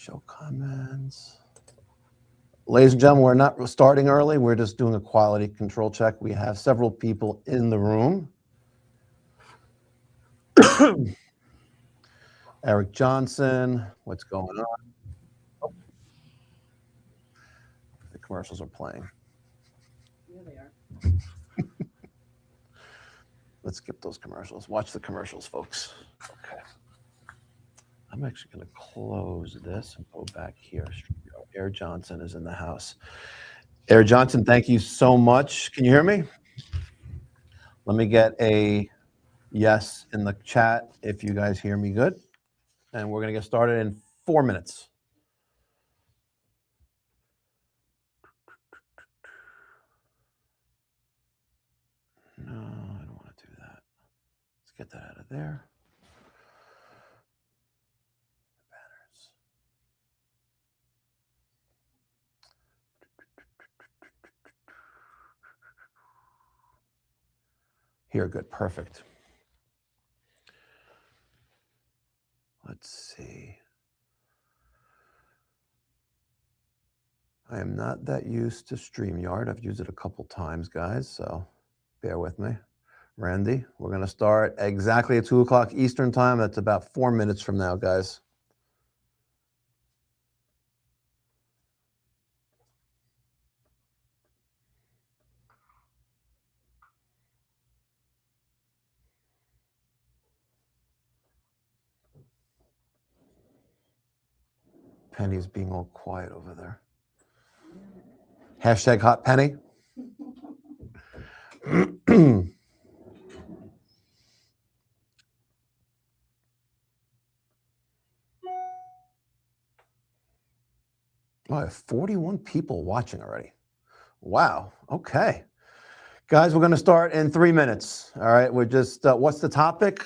Show comments. Ladies and gentlemen, we're not starting early. We're just doing a quality control check. We have several people in the room. Eric Johnson, what's going on? Oh. The commercials are playing. Yeah, they are. Let's skip those commercials. Watch the commercials, folks. Okay. I'm actually going to close this and go back here. Air Johnson is in the house. Air Johnson, thank you so much. Can you hear me? Let me get a yes in the chat if you guys hear me good. And we're going to get started in 4 minutes. No, I don't want to do that. Let's get that out of there. Banners. Here, good, perfect. Let's see. I am not that used to StreamYard. I've used it a couple times, guys, so bear with me. Randy, we're going to start exactly at 2 o'clock Eastern time. That's about 4 minutes from now, guys. Penny's being all quiet over there. Hashtag hot penny. Oh, I have 41 people watching already. Wow. Okay. Guys, we're going to start in 3 minutes. All right. We're just, what's the topic?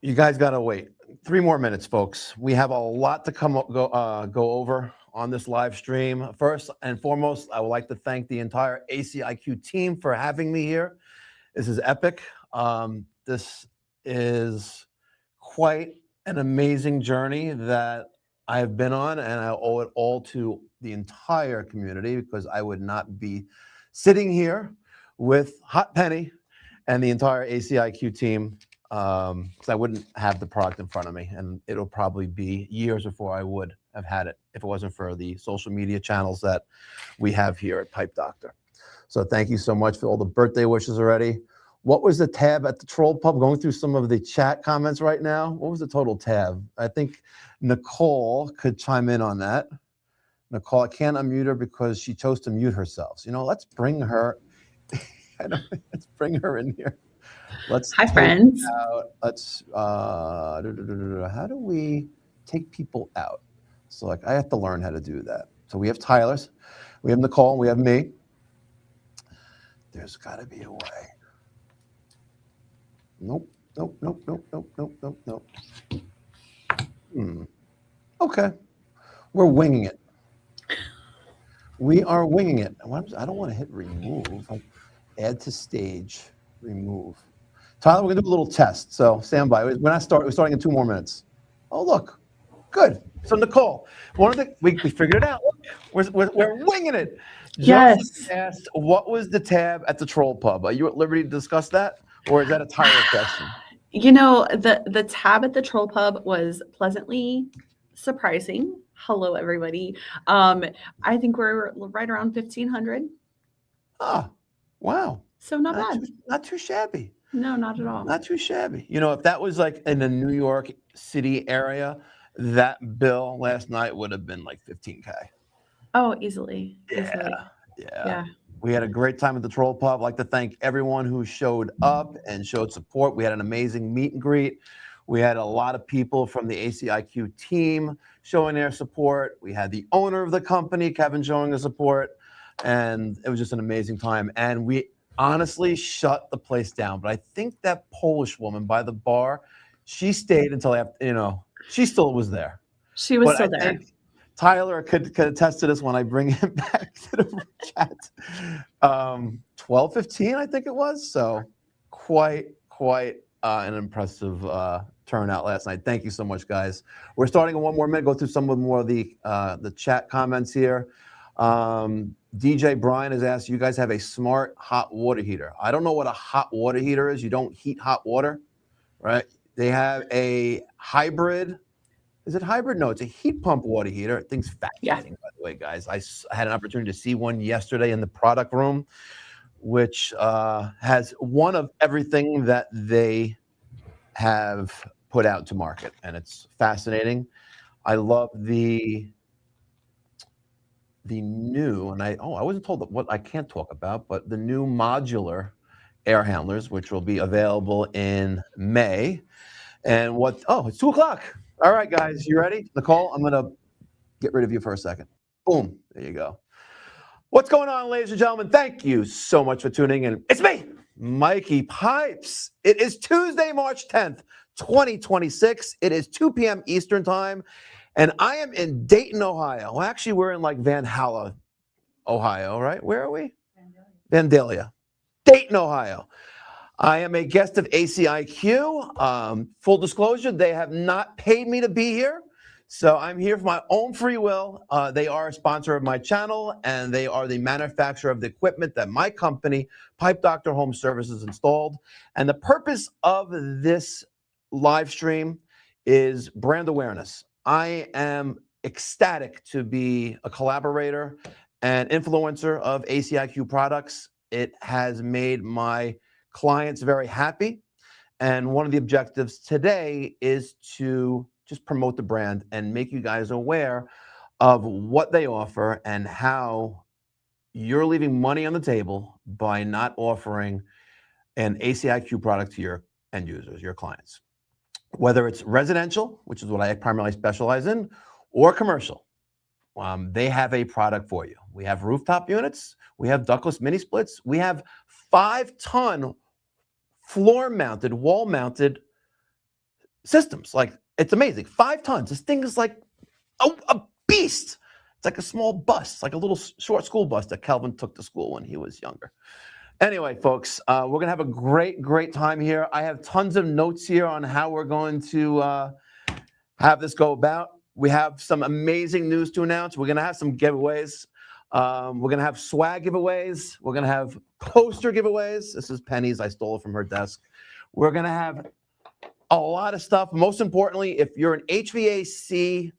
You guys got to wait. 3 more minutes, folks. We have a lot to go over on this live stream. First and foremost, I would like to thank the entire ACiQ team for having me here. This is epic. This is quite an amazing journey that I have been on, and I owe it all to the entire community, because I would not be sitting here with Hot Penny and the entire ACiQ team, because I wouldn't have the product in front of me, and it'll probably be years before I would have had it if it wasn't for the social media channels that we have here at Pipe Doctor. So thank you so much for all the birthday wishes already. What was the tab at the Troll Pub? Going through some of the chat comments right now. What was the total tab? I think Nicole could chime in on that. Nicole, I can't unmute her because she chose to mute herself. So, you know, let's bring her. Let's bring her in here. Let's Hi, friends. Let's. How do we take people out? So, like, I have to learn how to do that. So we have Tyler's, we have Nicole, and we have me. There's got to be a way. Nope. Okay. We're winging it. We are winging it. I don't want to hit remove. Add to stage, remove. Tyler, we're going to do a little test. So stand by. We're starting in 2 more minutes. Oh, look. Good. So Nicole, we figured it out. We're winging it. Yes. Just asked, what was the tab at the Troll Pub? Are you at liberty to discuss that? Or is that a Tyler question? You know, the tab at the Troll Pub was pleasantly surprising. Hello, everybody. I think we're right around 1,500. Ah, wow. So not bad. Not too shabby. No, not at all. Not too shabby. You know, if that was like in the New York City area, that bill last night would have been like 15K. Oh, easily. Yeah. We had a great time at the Troll Pub. I'd like to thank everyone who showed up and showed support. We had an amazing meet and greet. We had a lot of people from the ACiQ team showing their support. We had the owner of the company, Kevin, showing his support. And it was just an amazing time. And we honestly shut the place down. But I think that Polish woman by the bar, she stayed until after, she still was there. She was still there. Tyler could attest to this when I bring him back to the chat. 12:15, I think it was. So quite an impressive turnout last night. Thank you so much, guys. We're starting in one more minute. Go through some of more of the chat comments here. DJ Brian has asked, you guys have a smart hot water heater. I don't know what a hot water heater is. You don't heat hot water, right? They have a hybrid. Is it hybrid? No, it's a heat pump water heater. It thing's fascinating, by the way, guys. I had an opportunity to see one yesterday in the product room, which has one of everything that they have put out to market, and it's fascinating. I love the new, and I wasn't told what I can't talk about, but the new modular air handlers, which will be available in May. And it's 2:00. All right, guys, you ready? Nicole, I'm gonna get rid of you for a second. Boom, there you go. What's going on, ladies and gentlemen? Thank you so much for tuning in. It's me, Mikey Pipes. It is Tuesday, March 10th, 2026. It is 2 p.m. Eastern time. And I am in Dayton, Ohio. Well, actually, we're in like Valhalla, Ohio, right? Where are we? Vandalia. Dayton, Ohio. I am a guest of ACiQ. Full disclosure, they have not paid me to be here. So I'm here for my own free will. They are a sponsor of my channel, and they are the manufacturer of the equipment that my company, Pipe Doctor Home Services, installed. And the purpose of this live stream is brand awareness. I am ecstatic to be a collaborator and influencer of ACiQ products. It has made my clients very happy. And one of the objectives today is to just promote the brand and make you guys aware of what they offer and how you're leaving money on the table by not offering an ACiQ product to your end users, your clients. Whether it's residential, which is what I primarily specialize in, or commercial, they have a product for you. We have rooftop units, we have ductless mini splits, we have 5-ton floor-mounted, wall-mounted systems. Like, it's amazing. 5 tons. This thing is like a beast. It's like a small bus, like a little short school bus that Calvin took to school when he was younger. Anyway, folks, we're going to have a great time here. I have tons of notes here on how we're going to have this go about. We have some amazing news to announce. We're going to have some giveaways. We're going to have swag giveaways. We're going to have poster giveaways. This is Penny's. I stole it from her desk. We're going to have a lot of stuff. Most importantly, if you're an HVAC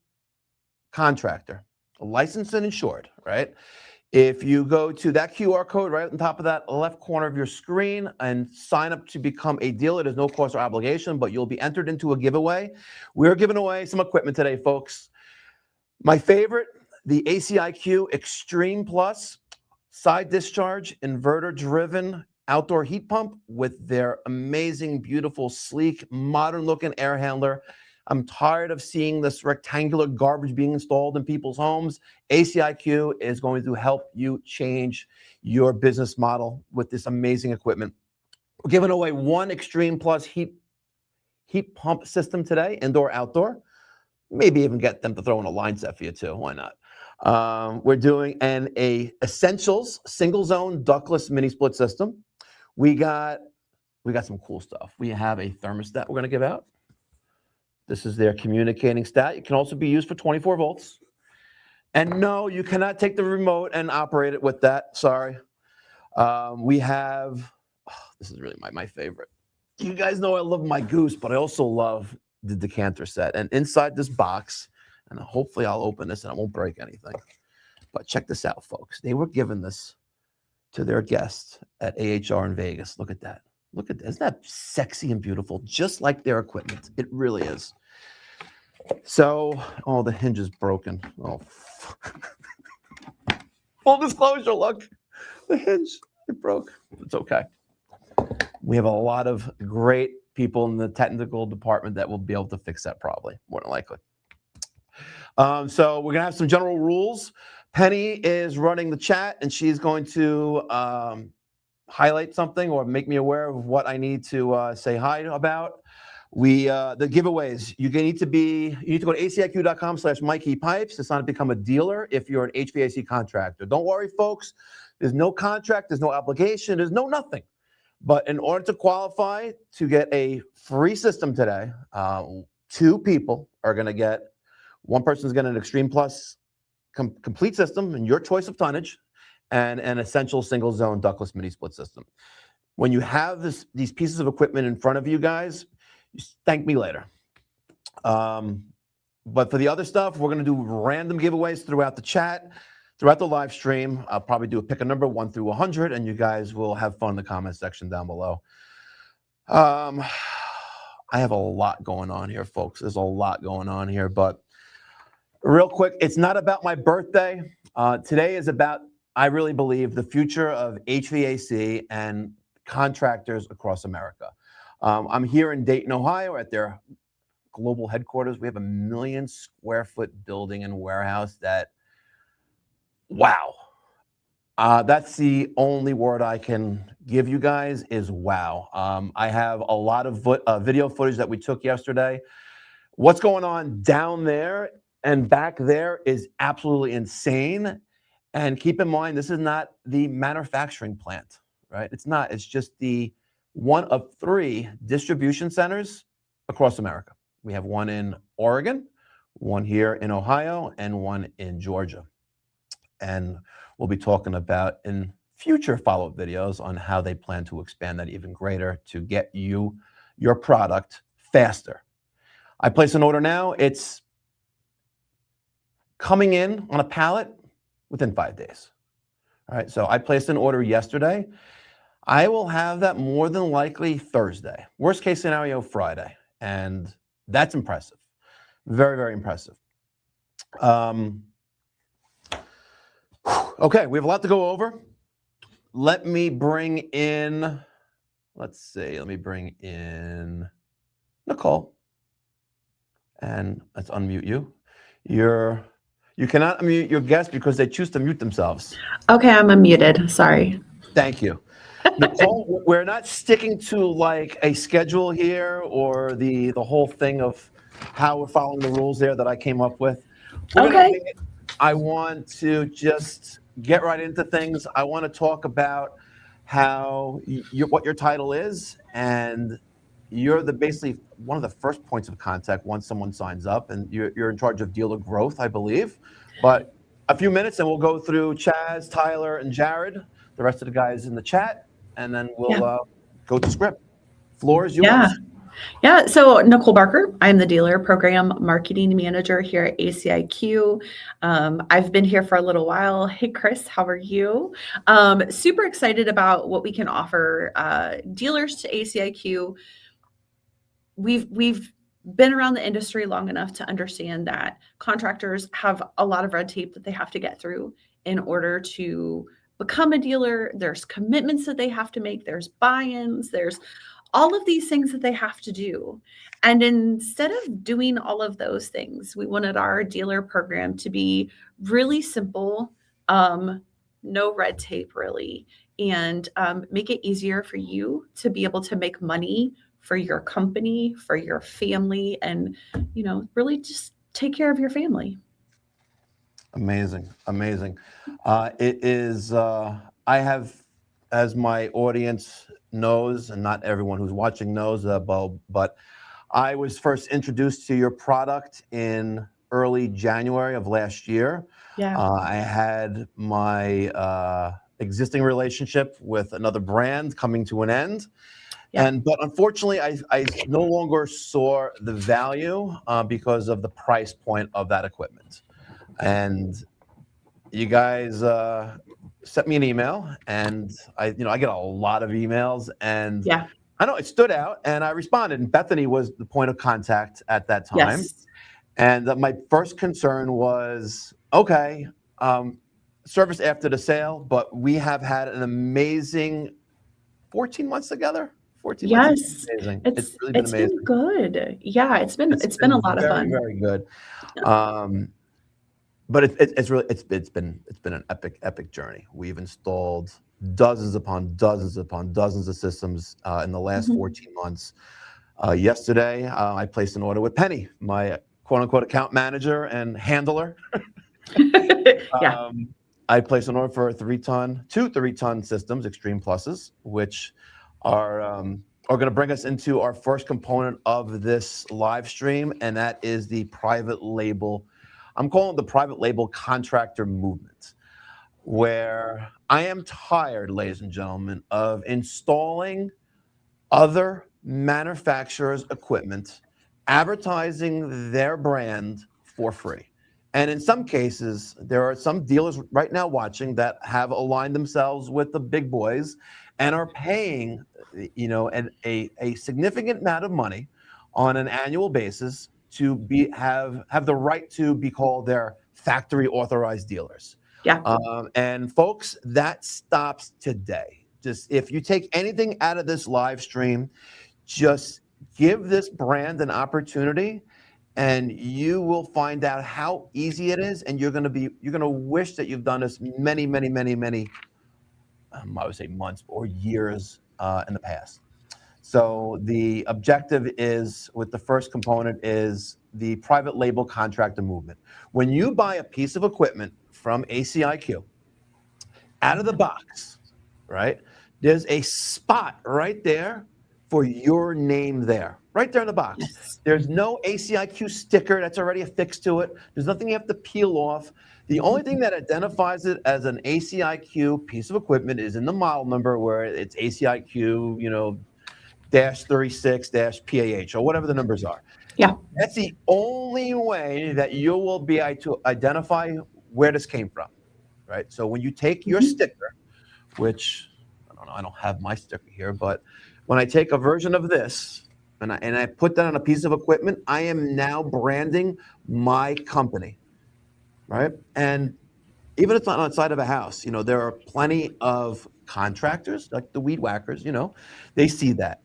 contractor, licensed and insured, right? If you go to that QR code right on top of that left corner of your screen and sign up to become a dealer, there's no cost or obligation, but you'll be entered into a giveaway. We're giving away some equipment today, folks. My favorite, the ACiQ Extreme Plus side discharge inverter driven outdoor heat pump with their amazing, beautiful, sleek, modern looking air handler. I'm tired of seeing this rectangular garbage being installed in people's homes. ACiQ is going to help you change your business model with this amazing equipment. We're giving away one Extreme Plus heat pump system today, indoor, outdoor. Maybe even get them to throw in a line set for you too. Why not? We're doing an Essentials single zone ductless mini split system. We got some cool stuff. We have a thermostat we're going to give out. This is their communicating stat. It can also be used for 24 volts. And no, you cannot take the remote and operate it with that. Sorry. We have, this is really my favorite. You guys know I love my goose, but I also love the decanter set. And inside this box, and hopefully I'll open this and I won't break anything. But check this out, folks. They were giving this to their guests at AHR in Vegas. Look at that. Look at that. Isn't that sexy and beautiful? Just like their equipment. It really is. So, the hinge is broken. Oh, full disclosure, look. The hinge, it broke. It's okay. We have a lot of great people in the technical department that will be able to fix that probably, more than likely. So we're going to have some general rules. Penny is running the chat, and she's going to highlight something or make me aware of what I need to say hi about. The giveaways, you need to go to aciq.com/MikeyPipes to sign up to become a dealer if you're an HVAC contractor. Don't worry, folks. There's no contract. There's no obligation. There's no nothing. But in order to qualify to get a free system today, 2 people are going to get, one person's getting an Extreme Plus complete system in your choice of tonnage and an essential single zone ductless mini split system. When you have these pieces of equipment in front of you guys, thank me later. But for the other stuff, we're going to do random giveaways throughout the chat, throughout the live stream. I'll probably do a pick a number 1 through 100, and you guys will have fun in the comment section down below. I have a lot going on here, folks. There's a lot going on here, but real quick, it's not about my birthday. Today is about, I really believe, the future of HVAC and contractors across America. I'm here in Dayton, Ohio at their global headquarters. We have a 1 million square foot building and warehouse that, wow. That's the only word I can give you guys is wow. I have a lot of video footage that we took yesterday. What's going on down there and back there is absolutely insane. And keep in mind, this is not the manufacturing plant, right? It's not. It's just the one of 3 distribution centers across America. We have one in Oregon, one here in Ohio, and one in Georgia. And we'll be talking about in future follow-up videos on how they plan to expand that even greater to get you your product faster. I place an order now. It's coming in on a pallet within 5 days. All right, so I placed an order yesterday. I will have that more than likely Thursday. Worst case scenario, Friday. And that's impressive. Very, very impressive. Okay, we have a lot to go over. Let me bring in, let's see, let me bring in Nicole. And let's unmute you. You cannot unmute your guest because they choose to mute themselves. Okay, I'm unmuted. Sorry. Thank you. Nicole, we're not sticking to like a schedule here or the whole thing of how we're following the rules there that I came up with. Okay. I want to just get right into things. I want to talk about how what your title is, and you're basically one of the first points of contact once someone signs up, and you're in charge of dealer growth, I believe. But a few minutes, and we'll go through Chaz, Tyler, and Jared, the rest of the guys in the chat, and then we'll go to script. Floor is yours. Yeah, so Nicole Barker, I'm the dealer program marketing manager here at ACiQ. I've been here for a little while. Hey, Chris, how are you? Super excited about what we can offer dealers to ACiQ. We've been around the industry long enough to understand that contractors have a lot of red tape that they have to get through in order to become a dealer. There's commitments that they have to make. There's buy-ins. There's all of these things that they have to do. And instead of doing all of those things, we wanted our dealer program to be really simple, no red tape really, and make it easier for you to be able to make money for your company, for your family, and, really just take care of your family. Amazing, amazing. It is, I have, as my audience knows, and not everyone who's watching knows, but I was first introduced to your product in early January of last year. Yeah. I had my existing relationship with another brand coming to an end. Yeah. But unfortunately, I no longer saw the value because of the price point of that equipment. And you guys sent me an email, and I get a lot of emails, and I know it stood out, and I responded. And Bethany was the point of contact at that time. Yes. And my first concern was, okay, service after the sale, but we have had an amazing 14 months together. 14 months. Yes, Amazing. it's really been amazing. been good. Yeah, it's been a lot of fun. Very good. But it's been an epic journey. We've installed dozens upon dozens upon dozens of systems in the last 14 months. Yesterday, I placed an order with Penny, my quote unquote account manager and handler. I placed an order for two 3-ton systems, Extreme Pluses, which are going to bring us into our first component of this live stream, and that is the private label. I'm calling it the private label contractor movement, where I am tired, ladies and gentlemen, of installing other manufacturers' equipment, advertising their brand for free. And in some cases, there are some dealers right now watching that have aligned themselves with the big boys and are paying, a significant amount of money on an annual basis to have the right to be called their factory authorized dealers. Yeah. And folks, that stops today. Just if you take anything out of this live stream, just give this brand an opportunity, and you will find out how easy it is, and you're going to wish that you've done this many, I would say months or years in the past. So the objective is, with the first component, is the private label contractor movement. When you buy a piece of equipment from ACiQ, out of the box, right, there's a spot right there for your name there, right there in the box. Yes. There's no ACiQ sticker that's already affixed to it. There's nothing you have to peel off. The only thing that identifies it as an ACiQ piece of equipment is in the model number, where it's ACiQ, -36-PAH, or whatever the numbers are. Yeah. That's the only way that you will be able to identify where this came from, right? So when you take your sticker, which I don't have my sticker here, but when I take a version of this and I put that on a piece of equipment, I am now branding my company, right? And even if it's not outside of a house, there are plenty of contractors, like the weed whackers, they see that.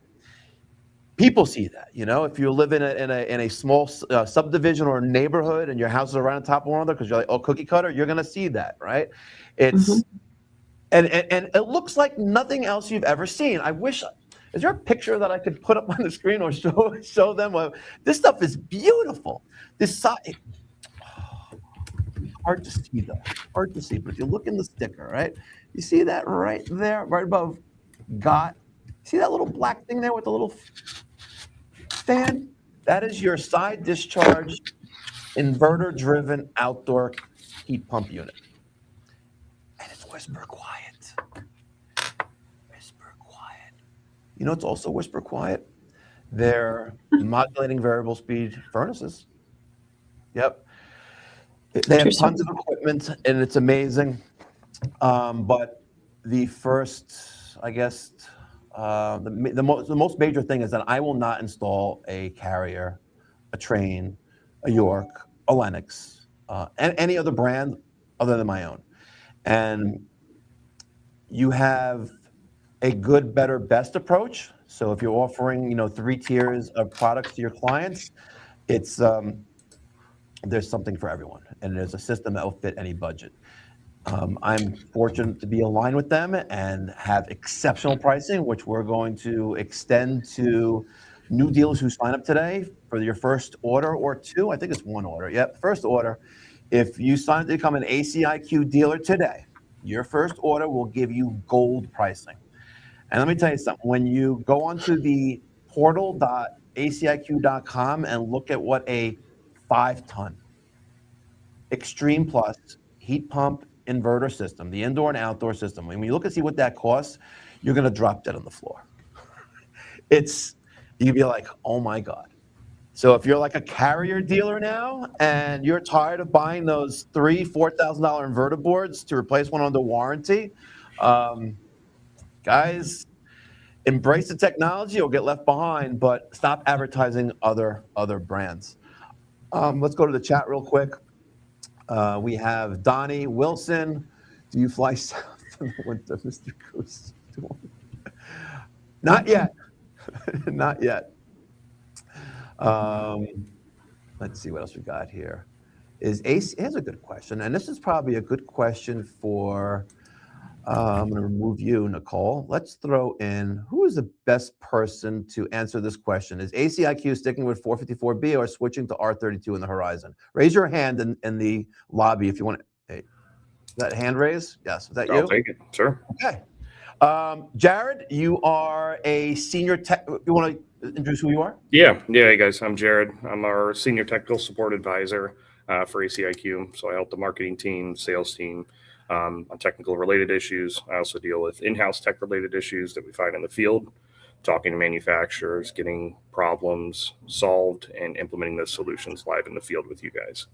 People see that, if you live in a small subdivision or neighborhood and your houses are right on top of one another because you're like, oh, cookie cutter, you're going to see that, right? It's and it looks like nothing else you've ever seen. I wish. Is there a picture that I could put up on the screen or show them? This stuff is beautiful. This side, hard to see though, hard to see. But if you look in the sticker, right? You see that right there, right above "got." See that little black thing there with the little fan? That is your side discharge inverter-driven outdoor heat pump unit, and it's whisper quiet. It's also whisper quiet. They're modulating variable speed furnaces. Yep. They have tons of equipment, and it's amazing. But the first, I guess, the most major thing is that I will not install a Carrier, a Trane, a York, a Lennox, and any other brand other than my own. And you have a good, better, best approach. So if you're offering, 3 tiers of products to your clients, it's there's something for everyone, and there's a system that will fit any budget. I'm fortunate to be aligned with them and have exceptional pricing, which we're going to extend to new dealers who sign up today for your first order or 2. I think it's 1 order. Yep, first order. If you sign up to become an ACiQ dealer today, your first order will give you gold pricing. And let me tell you something, when you go onto the portal.aciq.com and look at what a 5-ton Extreme Plus heat pump inverter system, the indoor and outdoor system, when you look and see what that costs, you're going to drop dead on the floor. You'd be like, oh my God. So if you're like a Carrier dealer now and you're tired of buying those $3,000-$4,000 inverter boards to replace one under warranty, guys, embrace the technology or get left behind, but stop advertising other brands. Let's go to the chat real quick. We have Donnie Wilson. Do you fly south in the winter, Mr. Goose? Not yet. Not yet. Let's see what else we got here. Here's a good question, and this is probably a good question for, I'm going to remove you, Nicole. Let's throw in, who is the best person to answer this question? Is ACiQ sticking with 454B or switching to R32 in the horizon? Raise your hand in the lobby if you want. Hey, is that hand raise? Yes. Is that you? I'll take it. Sure. Okay. Jared, you are a senior tech. You want to introduce who you are? Yeah, hey guys, I'm Jared. I'm our senior technical support advisor for ACiQ. So I help the marketing team, sales team on technical related issues. I also deal with in-house tech related issues that we find in the field, talking to manufacturers, getting problems solved, and implementing those solutions live in the field with you guys.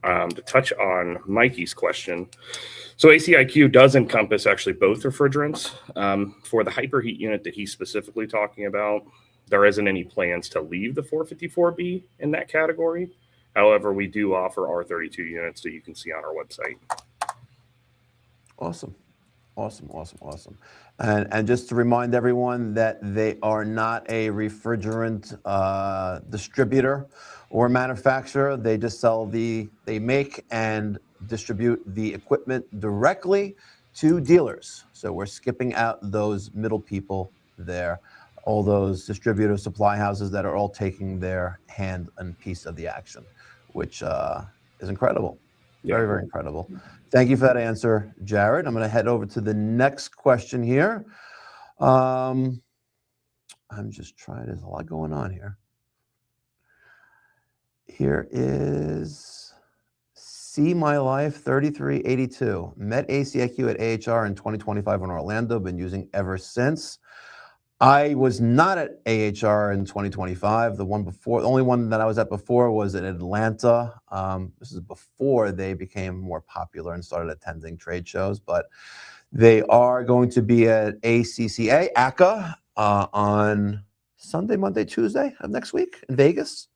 To touch on Mikey's question, so ACiQ does encompass actually both refrigerants. For the hyperheat unit that he's specifically talking about, there isn't any plans to leave the 454B in that category. However, we do offer R32 units that you can see on our website. Awesome. And just to remind everyone that they are not a refrigerant distributor or manufacturer. They just they make and distribute the equipment directly to dealers. So we're skipping out those middle people there, all those distributor supply houses that are all taking their hand and piece of the action, which is incredible. Very, very incredible. Thank you for that answer, Jared. I'm going to head over to the next question here. I'm just trying, there's a lot going on here. Here is See My Life 3382. Met ACiQ at AHR in 2025 in Orlando, been using ever since. I was not at AHR in 2025. The only one that I was at before was in Atlanta. This is before they became more popular and started attending trade shows, but they are going to be at ACA on Sunday, Monday, Tuesday of next week in Vegas.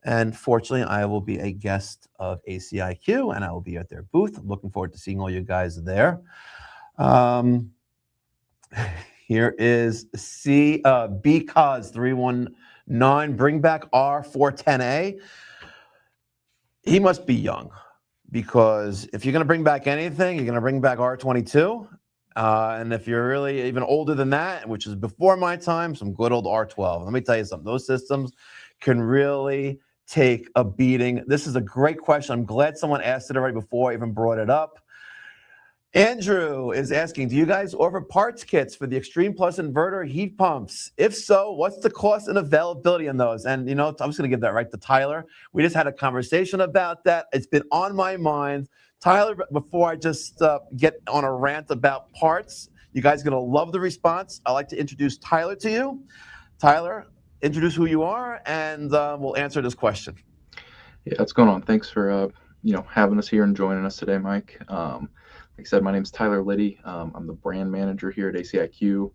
And fortunately, I will be a guest of ACiQ, and I will be at their booth. I'm looking forward to seeing all you guys there. Here is Because 319, bring back R410A. He must be young, because if you're going to bring back anything, you're going to bring back R22. And if you're really even older than that, which is before my time, some good old R12. Let me tell you something. Those systems can really take a beating. This is a great question. I'm glad someone asked it already before I even brought it up. Andrew is asking, do you guys offer parts kits for the Extreme Plus inverter heat pumps? If so, what's the cost and availability on those? And, you know, I'm just going to give that right to Tyler. We just had a conversation about that. It's been on my mind. Tyler, before I just get on a rant about parts, you guys are going to love the response. I'd like to introduce Tyler to you. Tyler, introduce who you are, and we'll answer this question. Yeah, what's going on? Thanks for having us here and joining us today, Mike. Like I said, my name is Tyler Liddy. I'm the brand manager here at ACiQ.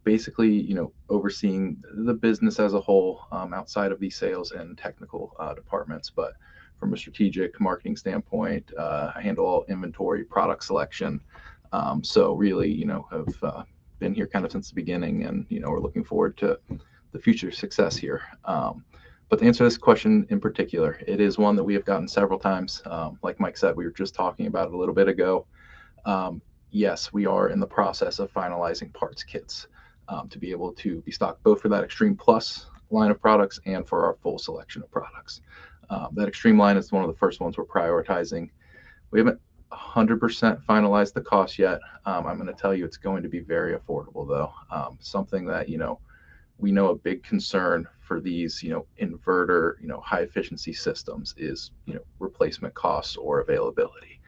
Basically, overseeing the business as a whole outside of the sales and technical departments. But from a strategic marketing standpoint, I handle all inventory, product selection. So really, have been here kind of since the beginning, and we're looking forward to the future success here. But to answer this question in particular, it is one that we have gotten several times. Like Mike said, we were just talking about it a little bit ago. Yes, we are in the process of finalizing parts kits to be able to be stocked both for that Extreme Plus line of products and for our full selection of products. That Extreme line is one of the first ones we're prioritizing. We haven't 100% finalized the cost yet. I'm going to tell you it's going to be very affordable, though. Something that, we know a big concern for these, inverter, high efficiency systems is, replacement costs or availability.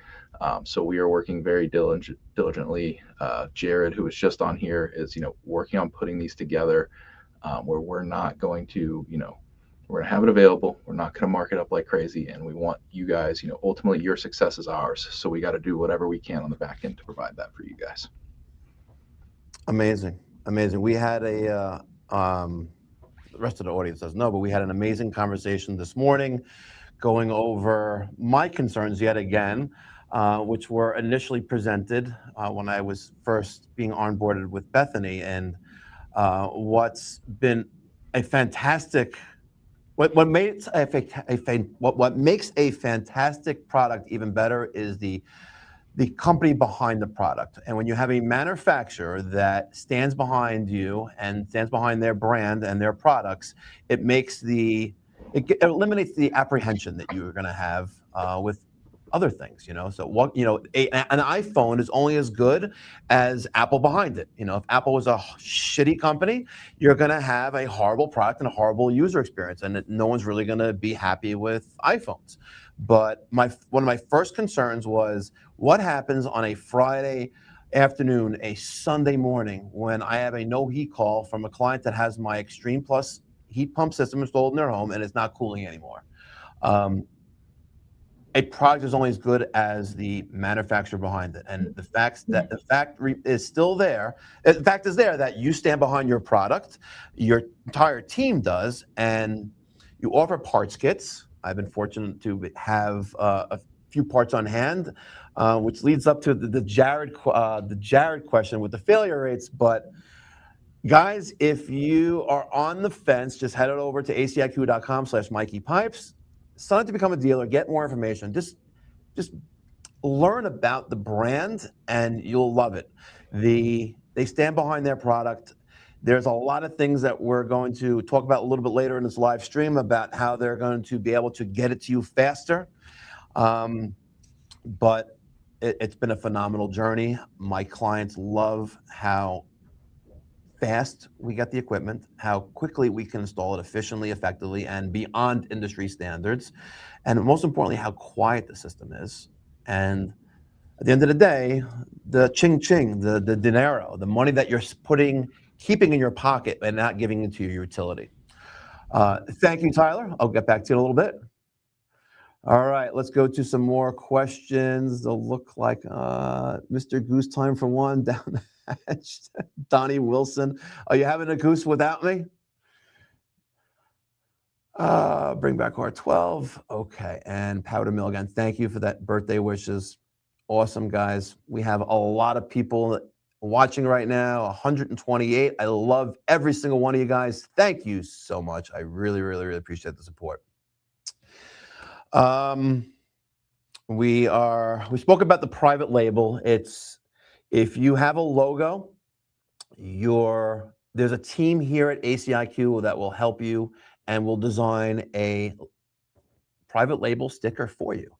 So we are working very diligently. Jared, who was just on here, is, working on putting these together where we're not going to, we're going to have it available. We're not going to mark it up like crazy. And we want you guys, ultimately your success is ours. So we got to do whatever we can on the back end to provide that for you guys. Amazing. We had the rest of the audience doesn't know, but we had an amazing conversation this morning going over my concerns yet again, which were initially presented when I was first being onboarded with Bethany. And what's been a fantastic, what makes a fantastic product even better is the company behind the product. And when you have a manufacturer that stands behind you and stands behind their brand and their products, it eliminates the apprehension that you're going to have with other things, So what, an iPhone is only as good as Apple behind it. If Apple was a shitty company, you're going to have a horrible product and a horrible user experience, and no one's really going to be happy with iPhones. But one of my first concerns was what happens on a Friday afternoon, a Sunday morning, when I have a no heat call from a client that has my Extreme Plus heat pump system installed in their home and it's not cooling anymore. A product is only as good as the manufacturer behind it, and the fact is still there. The fact is there that you stand behind your product, your entire team does, and you offer parts kits. I've been fortunate to have a few parts on hand, which leads up to the Jared question with the failure rates. But guys, if you are on the fence, just head over to aciq.com/Mikey Pipes. Sign up to become a dealer, get more information. Just learn about the brand and you'll love it. They stand behind their product. There's a lot of things that we're going to talk about a little bit later in this live stream about how they're going to be able to get it to you faster. But it's been a phenomenal journey. My clients love how fast we get the equipment, how quickly we can install it efficiently, effectively, and beyond industry standards, and most importantly, how quiet the system is. And at the end of the day, the ching-ching, the dinero, the money that you're keeping in your pocket and not giving it to your utility. Thank you, Tyler. I'll get back to you in a little bit. All right, let's go to some more questions. They'll look like Mr. Goose time for one down the hatch. Donnie Wilson. Are you having a goose without me? Bring back R12. Okay, and Powder Mill again. Thank you for that birthday wishes. Awesome, guys. We have a lot of people watching right now, 128. I love every single one of you guys. Thank you so much. I really, really, really appreciate the support. We spoke about the private label. It's, if you have a logo, there's a team here at ACiQ that will help you and will design a private label sticker for you.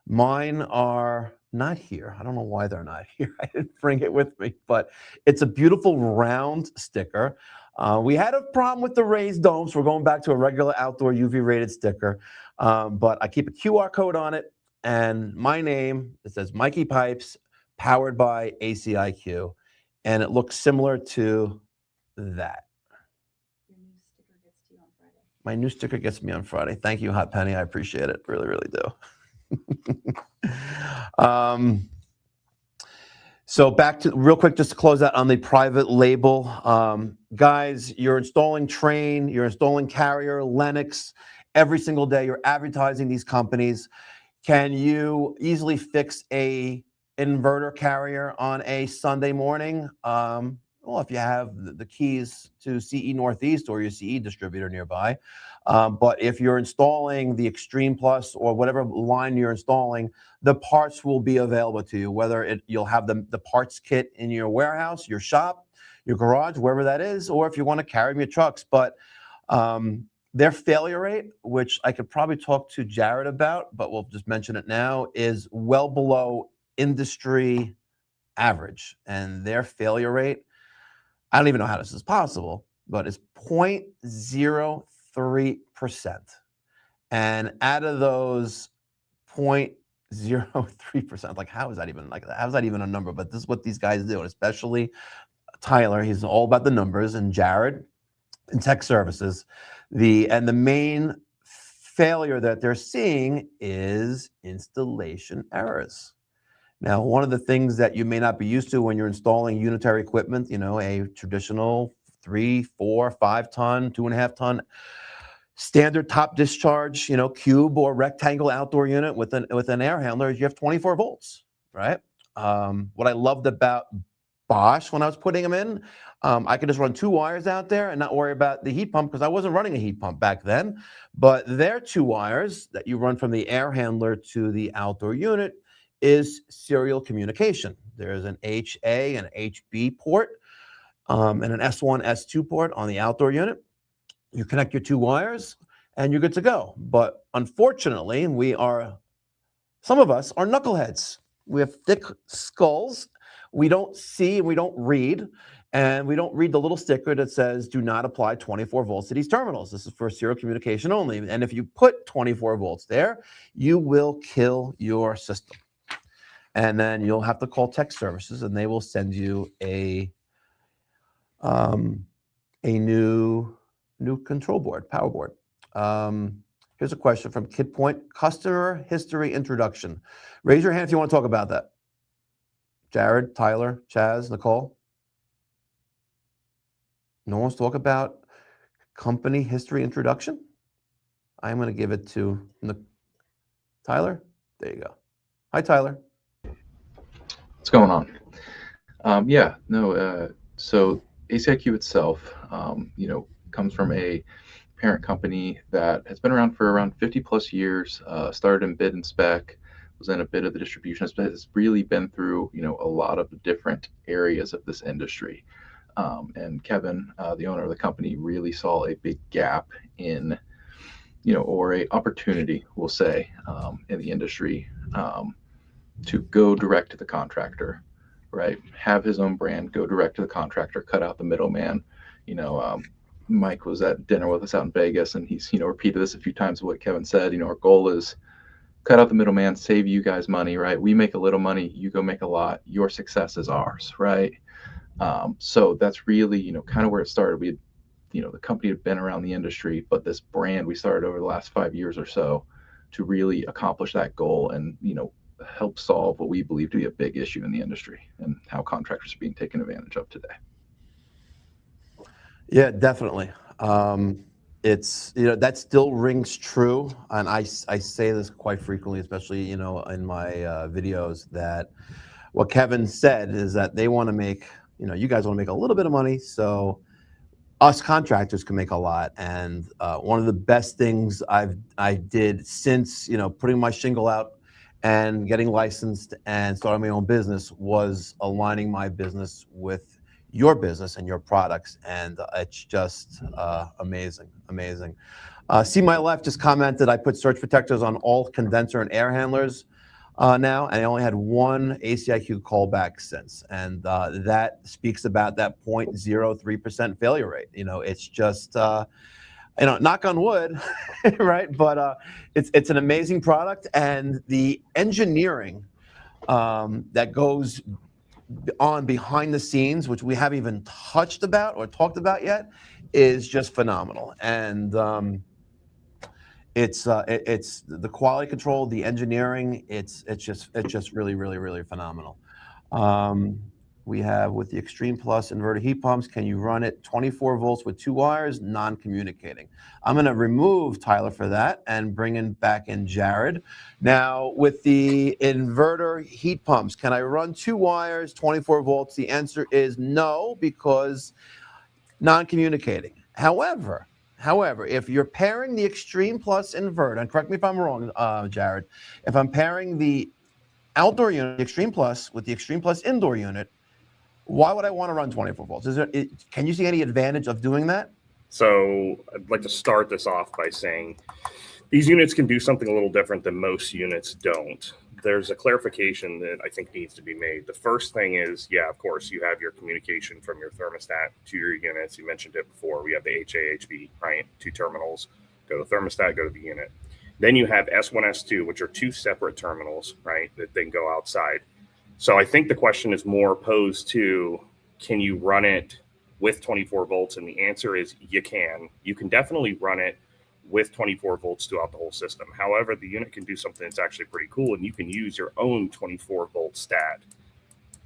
Mine are not here. I don't know why they're not here. I didn't bring it with me, but it's a beautiful round sticker. We had a problem with the raised domes. We're going back to a regular outdoor UV rated sticker, but I keep a QR code on it and my name. It says Mikey Pipes, powered by ACiQ, and it looks similar to that. My new sticker gets me on Friday. Thank you, Hot Penny. I appreciate it. Really, really do. So back to real quick, just to close out on the private label. Guys, you're installing Trane, you're installing Carrier, Lennox. Every single day you're advertising these companies. Can you easily fix a inverter carrier on a Sunday morning? Well, if you have the keys to CE Northeast or your CE distributor nearby. But if you're installing the Extreme Plus or whatever line you're installing, the parts will be available to you, whether you'll have the parts kit in your warehouse, your shop, your garage, wherever that is, or if you want to carry them your trucks. But their failure rate, which I could probably talk to Jared about, but we'll just mention it now, is well below industry average. And their failure rate, I don't even know how this is possible, but it's 0.03%. And out of those 0.03%, like how is that even a number? But this is what these guys do, and especially Tyler. He's all about the numbers, and Jared in tech services. The main failure that they're seeing is installation errors. Now, one of the things that you may not be used to when you're installing unitary equipment, a traditional 3, 4, 5 ton, 2.5 ton standard top discharge, cube or rectangle outdoor unit with an air handler is you have 24 volts, right? What I loved about Bosch when I was putting them in, I could just run 2 wires out there and not worry about the heat pump because I wasn't running a heat pump back then. But their 2 wires that you run from the air handler to the outdoor unit is serial communication. There's an HA and HB port and an S1, S2 port on the outdoor unit. You connect your 2 wires and you're good to go. But unfortunately, we are Some of us are knuckleheads. We have thick skulls. We don't see and we don't read. And we don't read the little sticker that says, do not apply 24 volts to these terminals. This is for serial communication only. And if you put 24 volts there, you will kill your system. And then you'll have to call tech services and they will send you a new control board, power board. Here's a question from Kid Point. Customer history introduction. Raise your hand if you want to talk about that. Jared, Tyler, Chaz, Nicole. No one wants to talk about company history introduction? I'm going to give it to Tyler. There you go. Hi, Tyler. What's going on? So ACiQ itself, comes from a parent company that has been around for around 50 plus years, started in bid and spec, was in a bit of the distribution, has really been through, a lot of the different areas of this industry. And Kevin, the owner of the company, really saw a big gap in, or a opportunity, we'll say, in the industry to go direct to the contractor, right? Have his own brand, go direct to the contractor, cut out the middleman. Mike was at dinner with us out in Vegas, and he's, repeated this a few times. What Kevin said, our goal is cut out the middleman, save you guys money, right? We make a little money, you go make a lot. Your success is ours, right? So that's really, kind of where it started. We had, the company had been around the industry, but this brand we started over the last 5 years or so to really accomplish that goal and, help solve what we believe to be a big issue in the industry and how contractors are being taken advantage of today. Yeah, definitely. It's, that still rings true. And I say this quite frequently, especially, in my videos, that what Kevin said is that they want to make, you guys want to make a little bit of money. So us contractors can make a lot. And one of the best things I did since, putting my shingle out and getting licensed and starting my own business was aligning my business with your business and your products. And it's just amazing. See my left just commented, I put surge protectors on all condenser and air handlers now, and I only had one ACiQ callback since. And that speaks about that 0.03% failure rate. It's just, knock on wood, right? But it's an amazing product, and the engineering that goes on behind the scenes, which we haven't even touched about or talked about yet, is just phenomenal. And it's the quality control, the engineering. It's just really phenomenal. We have with the Extreme Plus inverter heat pumps, can you run it 24 volts with 2 wires, non-communicating? I'm going to remove Tyler for that and bring back in Jared. Now, with the inverter heat pumps, can I run 2 wires, 24 volts? The answer is no, because non-communicating. However, if you're pairing the Extreme Plus inverter, and correct me if I'm wrong, Jared, if I'm pairing the outdoor unit, the Extreme Plus, with the Extreme Plus indoor unit, why would I want to run 24 volts? Can you see any advantage of doing that? So I'd like to start this off by saying these units can do something a little different than most units don't. There's a clarification that I think needs to be made. The first thing is, yeah, of course, you have your communication from your thermostat to your units. You mentioned it before. We have the HAHB, right? 2 terminals. Go to the thermostat, go to the unit. Then you have S1, S2, which are 2 separate terminals, right, that then go outside. So I think the question is more posed to, can you run it with 24 volts? And the answer is you can. You can definitely run it with 24 volts throughout the whole system. However, the unit can do something that's actually pretty cool, and you can use your own 24 volt stat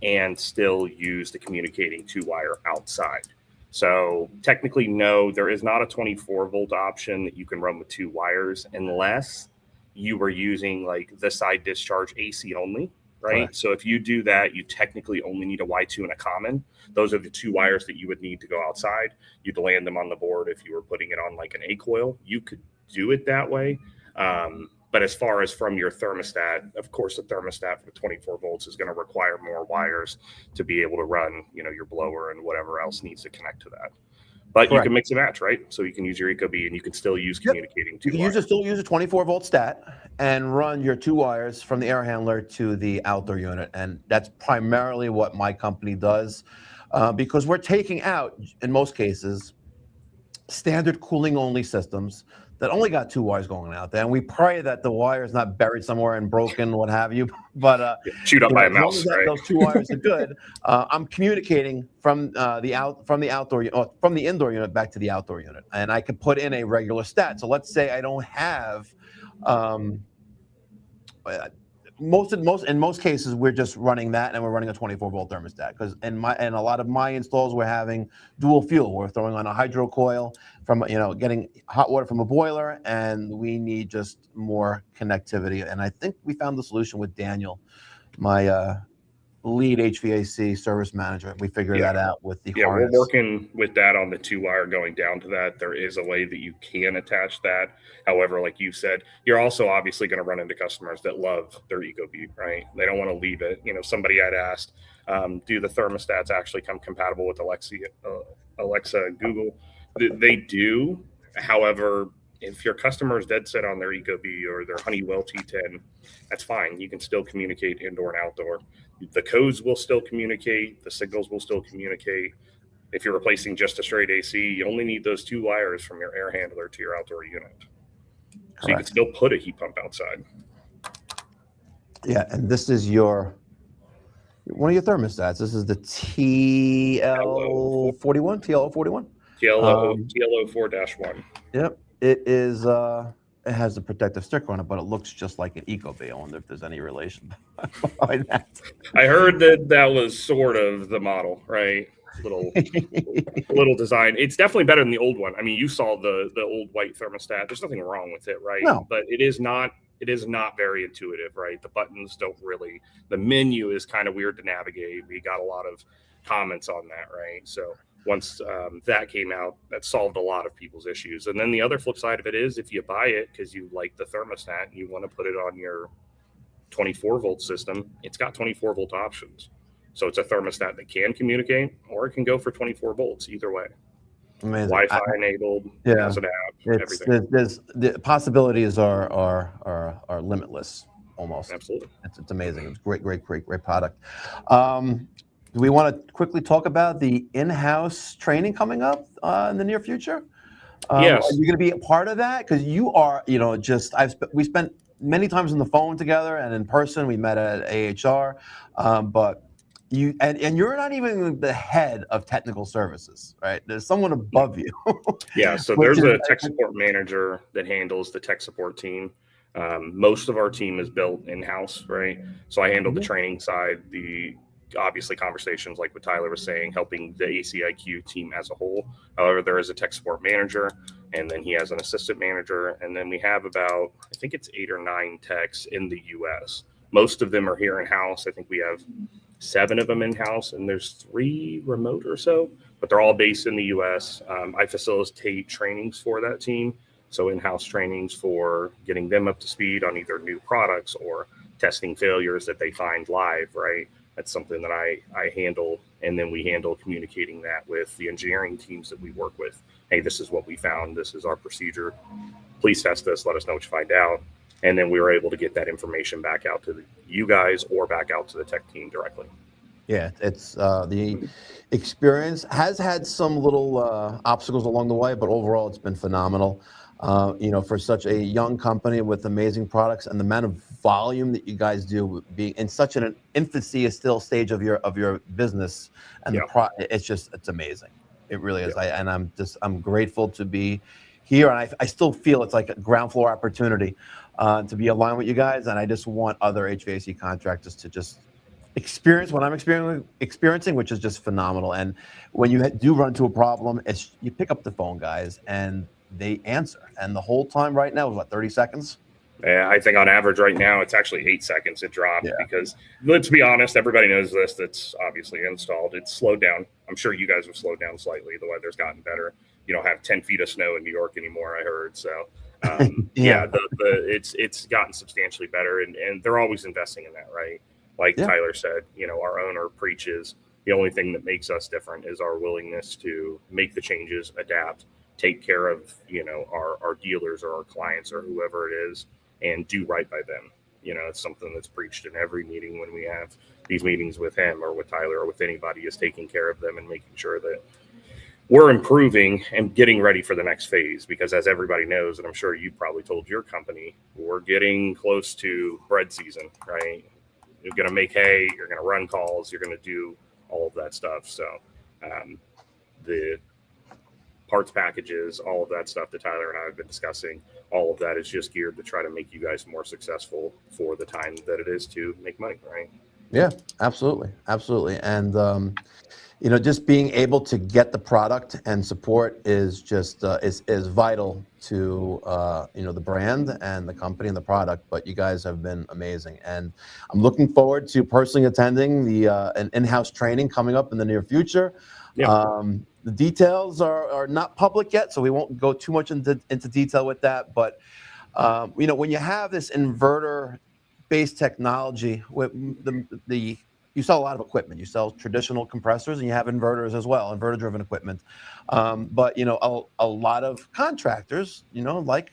and still use the communicating 2-wire outside. So technically, no, there is not a 24 volt option that you can run with 2 wires unless you were using like the side discharge AC only. Right. So if you do that, you technically only need a Y2 and a common. Those are the 2 wires that you would need to go outside. You'd land them on the board. If you were putting it on like an A coil, you could do it that way. But as far as from your thermostat, of course, the thermostat for 24 volts is going to require more wires to be able to run, your blower and whatever else needs to connect to that. But you Correct. can mix and match, right? So you can use your Ecobee and you can still use Yep. communicating You to can still use a 24-volt stat and run your 2 wires from the air handler to the outdoor unit. And that's primarily what my company does, because we're taking out, in most cases, standard cooling only systems that only got 2 wires going out there. And we pray that the wire is not buried somewhere and broken, what have you. But chewed up by a as long mouse, as right? those 2 wires are good, I'm communicating from the indoor unit back to the outdoor unit, and I can put in a regular stat. So let's say I don't have in most cases we're just running that, and we're running a 24-volt thermostat, because in a lot of my installs we're having dual fuel. We're throwing on a hydro coil from getting hot water from a boiler, and we need just more connectivity. And I think we found the solution with Daniel, my lead HVAC service manager. We figured that out with the harness. We're working with that on the 2 wire going down to that. There is a way that you can attach that. However, like you said, you're also obviously going to run into customers that love their Ecobee, right? They don't want to leave it. Somebody had asked, do the thermostats actually come compatible with Alexa, Google? They do. However, if your customer is dead set on their Ecobee or their Honeywell T10, that's fine. You can still communicate indoor and outdoor. The codes will still communicate. The signals will still communicate. If you're replacing just a straight AC, you only need those 2 wires from your air handler to your outdoor unit. So you can still put a heat pump outside. Yeah, and this is one of your thermostats. This is the TL41. TLO4-1. Yep, it is. It has a protective sticker on it, but it looks just like an Ecobee. I wonder if there's any relation behind that. I heard that was sort of the model, right? Little design. It's definitely better than the old one. I mean, you saw the old white thermostat. There's nothing wrong with it, right? No. But it is not very intuitive, right? The buttons don't really. The menu is kind of weird to navigate. We got a lot of comments on that, right? So once that came out, that solved a lot of people's issues. And then the other flip side of it is, if you buy it because you like the thermostat and you want to put it on your 24-volt system, it's got 24-volt options. So it's a thermostat that can communicate, or it can go for 24 volts. Either way, amazing. Wi-Fi enabled, has an app, everything. The possibilities are limitless, almost. Absolutely, it's amazing. It's great product. Do we want to quickly talk about the in-house training coming up in the near future? Yes. Are you going to be a part of that? Because you are, we spent many times on the phone together and in person. We met at AHR, but you're not even the head of technical services, right? There's someone above you. Yeah. So there's a tech support manager that handles the tech support team. Most of our team is built in-house, right? So I handle the training side, obviously conversations like what Tyler was saying, helping the ACiQ team as a whole. However, there is a tech support manager, and then he has an assistant manager. And then we have about, I think it's 8 or 9 techs in the US. Most of them are here in-house. I think we have 7 of them in-house, and there's 3 remote or so, but they're all based in the US. I facilitate trainings for that team. So in-house trainings for getting them up to speed on either new products or testing failures that they find live, right? That's something that I handle. And then we handle communicating that with the engineering teams that we work with. Hey, this is what we found. This is our procedure. Please test this. Let us know what you find out. And then we were able to get that information back out to you guys or back out to the tech team directly. Yeah, it's the experience has had some little obstacles along the way, but overall it's been phenomenal. For such a young company with amazing products and the amount of volume that you guys do, being in such an infancy still stage of your business, and it's amazing. It really is. I'm grateful to be here, and I still feel it's like a ground floor opportunity to be aligned with you guys, and I just want other HVAC contractors to just experience what I'm experiencing, which is just phenomenal. And when you do run into a problem, you pick up the phone, guys, and they answer. And the whole time right now is what, 30 seconds? Yeah, I think on average right now it's actually 8 seconds it dropped because, let's be honest, everybody knows this that's obviously installed. It's slowed down. I'm sure you guys have slowed down slightly. The weather's gotten better. You don't have 10 feet of snow in New York anymore, I heard. So it's gotten substantially better, and they're always investing in that, right? Like Tyler said, our owner preaches, The only thing that makes us different is our willingness to make the changes, adapt, take care of, our dealers or our clients or whoever it is, and do right by them. It's something that's preached in every meeting when we have these meetings with him or with Tyler or with anybody, is taking care of them and making sure that we're improving and getting ready for the next phase. Because as everybody knows, and I'm sure you probably told your company, we're getting close to bread season, right? You're going to make hay, you're going to run calls, you're going to do all of that stuff. So the parts packages, all of that stuff that Tyler and I have been discussing, all of that is just geared to try to make you guys more successful for the time that it is to make money, right? Yeah, absolutely. Absolutely. And, just being able to get the product and support is just, is vital to, the brand and the company and the product, but you guys have been amazing. And I'm looking forward to personally attending an in-house training coming up in the near future. Yeah. The details are not public yet, so we won't go too much into detail with that. But, when you have this inverter-based technology, with you sell a lot of equipment. You sell traditional compressors, and you have inverters as well, inverter-driven equipment. But a lot of contractors, like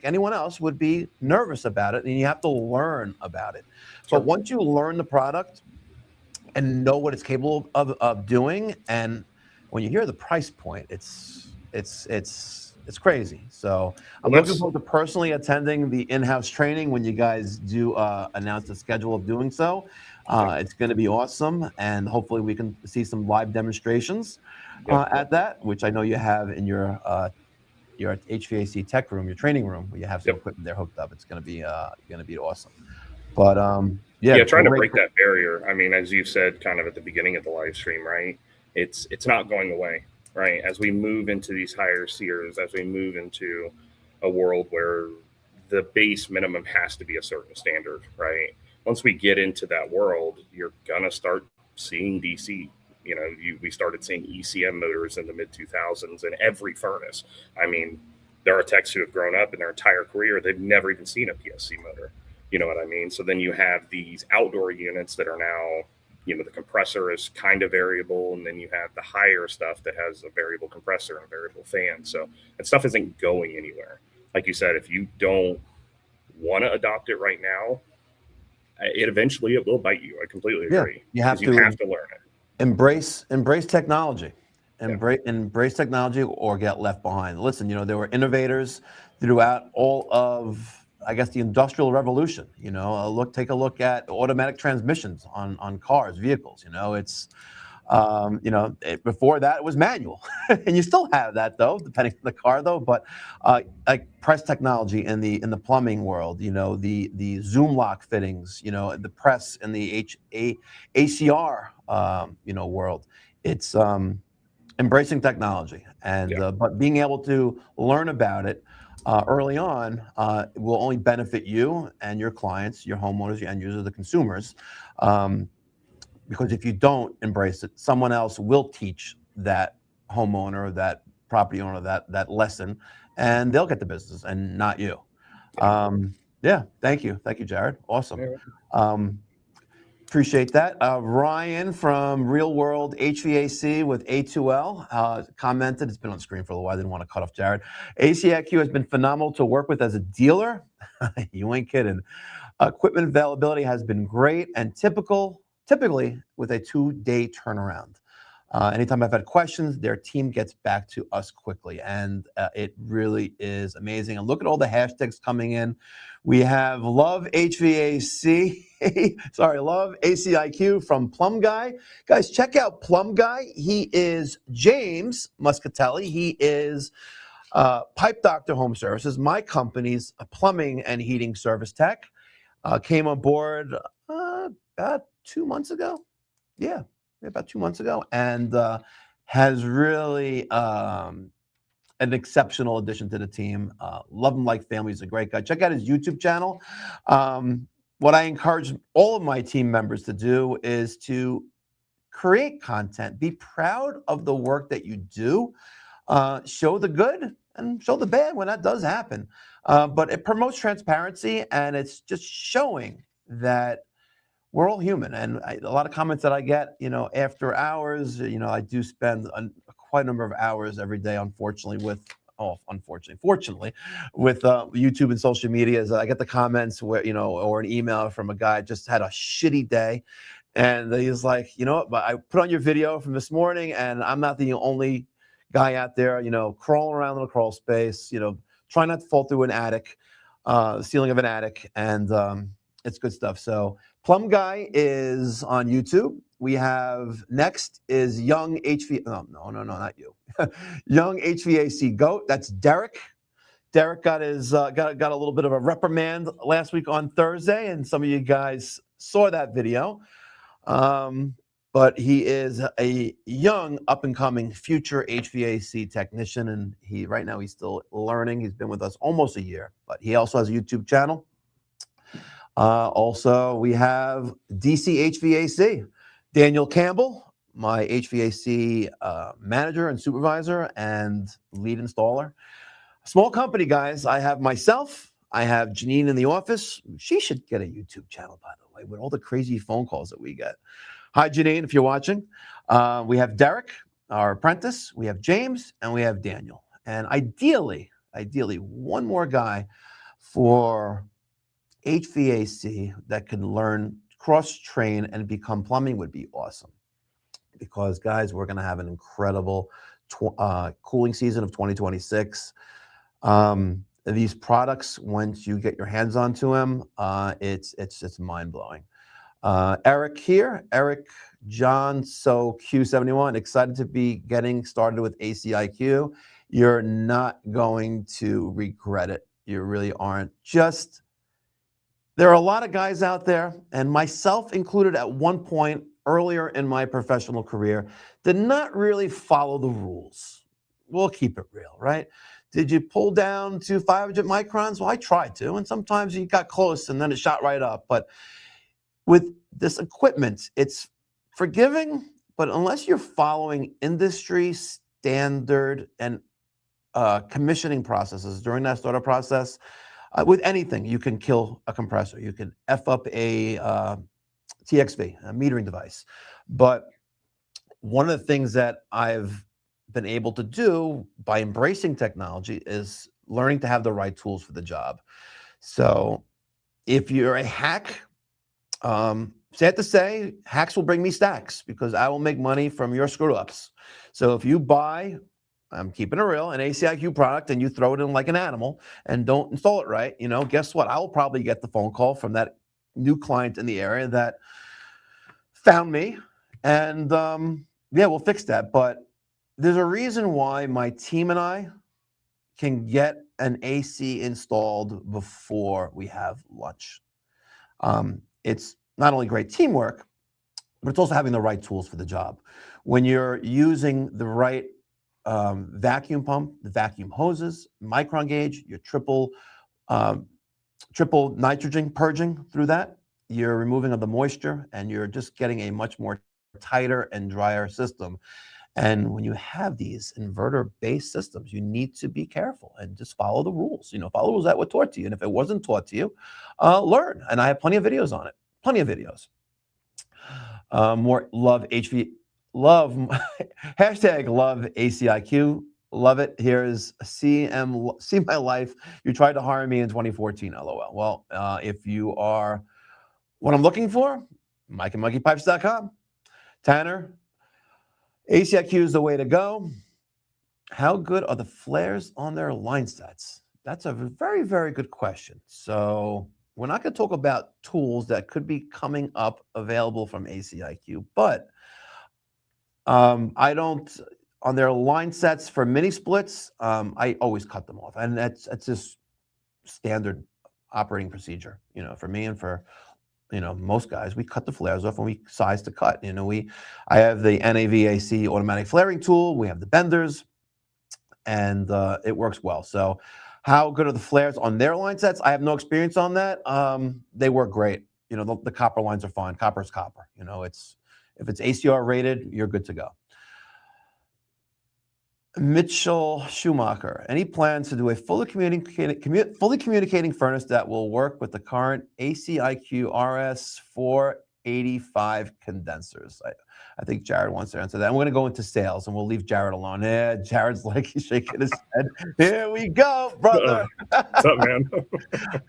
anyone else, would be nervous about it, and you have to learn about it. Sure. But once you learn the product and know what it's capable of doing, and when you hear the price point, it's crazy. So I'm looking forward to personally attending the in-house training when you guys do announce the schedule of doing so. It's going to be awesome, and hopefully we can see some live demonstrations at that, which I know you have in your HVAC tech room, your training room, where you have some equipment there hooked up. It's going to be awesome. But trying to break that barrier. I mean, as you said, kind of at the beginning of the live stream, right? It's not going away, right? As we move into these higher tiers, as we move into a world where the base minimum has to be a certain standard, right? Once we get into that world, you're gonna start seeing DC. We started seeing ECM motors in the mid 2000s in every furnace. I mean, there are techs who have grown up in their entire career, they've never even seen a PSC motor. You know what I mean? So then you have these outdoor units that are now, the compressor is kind of variable, and then you have the higher stuff that has a variable compressor and a variable fan. So that stuff isn't going anywhere. Like you said, if you don't want to adopt it right now, it will bite you. I completely agree. You have to learn it. Embrace technology. Embrace technology or get left behind. Listen, there were innovators throughout all of, I guess, the Industrial Revolution. Take a look at automatic transmissions on cars, vehicles. It's before that it was manual, and you still have that though, depending on the car though. But like press technology in the plumbing world, the zoom lock fittings, the press in the ACR world. It's embracing technology, and but being able to learn about it early on will only benefit you and your clients, your homeowners, your end users, the consumers. Because if you don't embrace it, someone else will teach that homeowner, that property owner, that lesson, and they'll get the business and not you. Thank you, Jared. Awesome. Appreciate that. Ryan from Real World HVAC with A2L commented, it's been on the screen for a little while, I didn't want to cut off Jared. ACiQ has been phenomenal to work with as a dealer. You ain't kidding. Equipment availability has been great and typically with a 2-day turnaround. Anytime I've had questions, their team gets back to us quickly, and it really is amazing. And look at all the hashtags coming in. We have love HVAC, love ACiQ from Plum Guy. Guys, check out Plum Guy. He is James Muscatelli. He is Pipe Doctor Home Services, my company's plumbing and heating service tech. Came on board about 2 months ago. About 2 months ago, and has really an exceptional addition to the team. Love him like family. He's a great guy. Check out his YouTube channel. What I encourage all of my team members to do is to create content. Be proud of the work that you do. Show the good and show the bad when that does happen. But it promotes transparency, and it's just showing that we're all human. And a lot of comments that I get, after hours, I do spend quite a number of hours every day, fortunately, with YouTube and social media. Is I get the comments where, or an email from a guy just had a shitty day. And he's like, but I put on your video from this morning and I'm not the only guy out there, crawling around in a crawl space, trying not to fall through an attic, the ceiling of an attic. And it's good stuff. So Plum Guy is on YouTube. We have next is Young HVAC. No, not you. Young HVAC Goat. That's Derek. Derek got his got a little bit of a reprimand last week on Thursday, and some of you guys saw that video. But he is a young, up-and-coming future HVAC technician, and right now he's still learning. He's been with us almost a year, but he also has a YouTube channel. Also, we have DC HVAC, Daniel Campbell, my HVAC manager and supervisor and lead installer. Small company, guys. I have myself. I have Janine in the office. She should get a YouTube channel, by the way, with all the crazy phone calls that we get. Hi, Janine, if you're watching. We have Derek, our apprentice. We have James, and we have Daniel. And ideally, one more guy for HVAC that can learn, cross-train, and become plumbing would be awesome. Because, guys, we're going to have an incredible cooling season of 2026. These products, once you get your hands onto them, it's mind-blowing. Eric here, Eric John, so Q71, excited to be getting started with ACiQ. You're not going to regret it. You really aren't. There are a lot of guys out there, and myself included at one point earlier in my professional career, did not really follow the rules. We'll keep it real, right? Did you pull down to 500 microns? Well, I tried to, and sometimes you got close and then it shot right up. But with this equipment, it's forgiving, but unless you're following industry standard and commissioning processes during that startup process, with anything, you can kill a compressor. You can F up a TXV, a metering device. But one of the things that I've been able to do by embracing technology is learning to have the right tools for the job. So if you're a hack, sad to say, hacks will bring me stacks because I will make money from your screw ups. So if you buy, I'm keeping it real, an ACiQ product and you throw it in like an animal and don't install it right, guess what? I will probably get the phone call from that new client in the area that found me, and yeah, we'll fix that. But there's a reason why my team and I can get an AC installed before we have lunch. It's not only great teamwork, but it's also having the right tools for the job. When you're using the right vacuum pump, the vacuum hoses, micron gauge, your triple nitrogen purging through that, you're removing of the moisture and you're just getting a much more tighter and drier system. And when you have these inverter-based systems, you need to be careful and just follow the rules. Follow the rules that were taught to you. And if it wasn't taught to you, learn. And I have plenty of videos on it. Plenty of videos. More love love hashtag love ACiQ. Love it. Here's see my life. You tried to hire me in 2014. LOL. Well, if you are what I'm looking for, Mike and MikeyPipes.com. Tanner, ACiQ is the way to go. How good are the flares on their line sets? That's a very, very good question. So we're not going to talk about tools that could be coming up available from ACiQ, but I don't, on their line sets for mini splits, I always cut them off. And that's just standard operating procedure, for me and for, most guys. We cut the flares off and we size to cut. I have the NAVAC automatic flaring tool. We have the benders, and it works well. So how good are the flares on their line sets? I have no experience on that. They work great. The copper lines are fine. Copper is copper. If it's ACR rated, you're good to go. Mitchell Schumacher, any plans to do a fully communicating furnace that will work with the current ACiQ RS4 85 condensers? I think Jared wants to answer that. And we're going to go into sales, and we'll leave Jared alone. Yeah, Jared's like, he's shaking his head. Here we go, brother. What's up, man?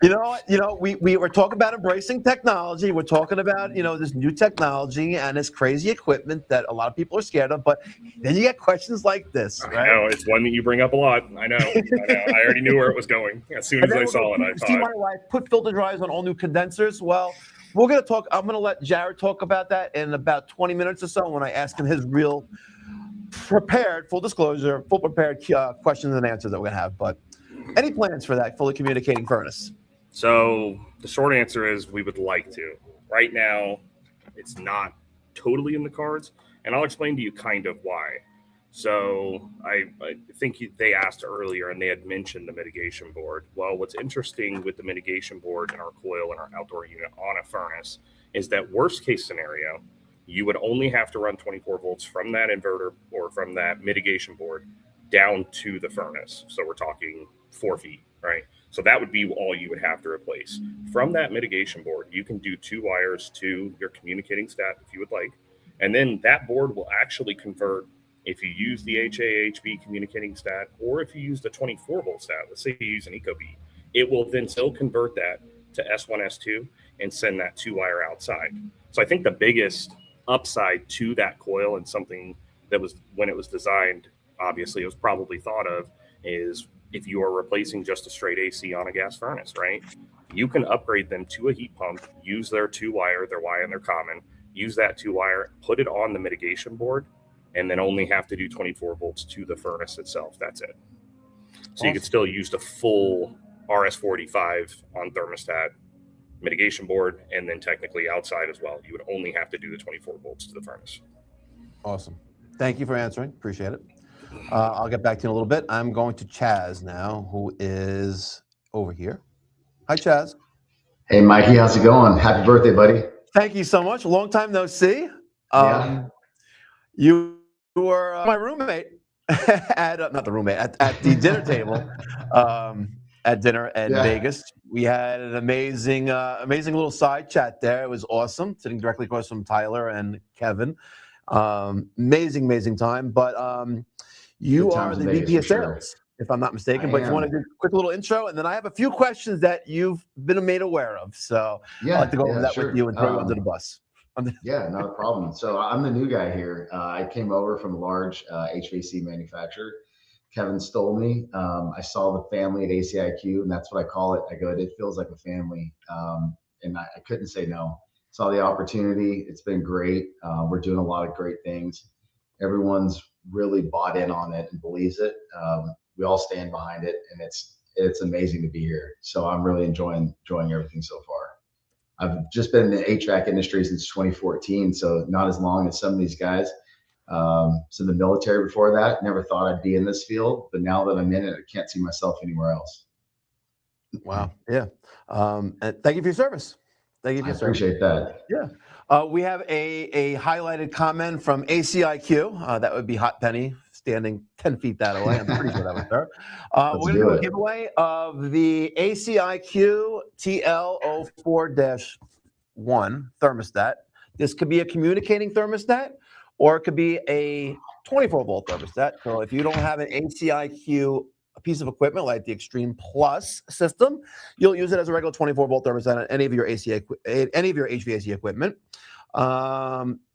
You know what? We were talking about embracing technology. We're talking about, this new technology and this crazy equipment that a lot of people are scared of. But then you get questions like this, right? I know, it's one that you bring up a lot. I know. I already knew where it was going. As soon as I saw it, I see thought. my wife put filter dryers on all new condensers. Well, we're going to talk. I'm going to let Jared talk about that in about 20 minutes or so when I ask him his real prepared, full disclosure, full prepared questions and answers that we're going to have. But any plans for that fully communicating furnace? So the short answer is we would like to. Right now, it's not totally in the cards, and I'll explain to you kind of why. So I think they asked earlier, and they had mentioned the mitigation board. Well, what's interesting with the mitigation board and our coil and our outdoor unit on a furnace is that worst case scenario, you would only have to run 24 volts from that inverter or from that mitigation board down to the furnace. So we're talking 4 feet, right? So that would be all you would have to replace. From that mitigation board, you can do 2 wires to your communicating stat if you would like. And then that board will actually convert if you use the HAHB communicating stat, or if you use the 24 volt stat, let's say you use an ecobee, it will then still convert that to S1, S2 and send that 2 wire outside. So I think the biggest upside to that coil, and something that was, when it was designed, obviously it was probably thought of, is if you are replacing just a straight AC on a gas furnace, right? You can upgrade them to a heat pump, use their 2 wire, their Y and their common, use that 2 wire, put it on the mitigation board, and then only have to do 24 volts to the furnace itself. That's it. So awesome. You could still use the full RS-45 on thermostat mitigation board, and then technically outside as well. You would only have to do the 24 volts to the furnace. Awesome. Thank you for answering. Appreciate it. I'll get back to you in a little bit. I'm going to Chaz now, who is over here. Hi, Chaz. Hey, Mikey. How's it going? Happy birthday, buddy. Thank you so much. Long time no see. Yeah. You were my roommate at not the roommate at the dinner table at dinner in Vegas. We had an amazing little side chat there. It was awesome, sitting directly across from Tyler and Kevin. Amazing time. But you are the VP of Sales, if I'm not mistaken. But you want to do a quick little intro, and then I have a few questions that you've been made aware of. So I'd like to go over that with you and throw you under the bus. Yeah, not a problem. So I'm the new guy here. I came over from a large HVAC manufacturer. Kevin stole me. I saw the family at ACiQ, and that's what I call it. I go, it feels like a family. And I couldn't say no. Saw the opportunity. It's been great. We're doing a lot of great things. Everyone's really bought in on it and believes it. We all stand behind it, and it's amazing to be here. So I'm really enjoying everything so far. I've just been in the HVAC industry since 2014, so not as long as some of these guys. So in the military before that, never thought I'd be in this field, but now that I'm in it, I can't see myself anywhere else. Wow. Yeah. And thank you for your service. Thank you for your service. Appreciate that. Yeah. We have a highlighted comment from ACiQ. That would be Hot Penny, standing 10 feet that away. I'm pretty sure that was her. We're going to do a giveaway of the ACiQ TL04-1 thermostat. This could be a communicating thermostat, or it could be a 24-volt thermostat. So if you don't have an ACiQ piece of equipment like the Extreme Plus system, you'll use it as a regular 24-volt thermostat on any of your HVAC equipment.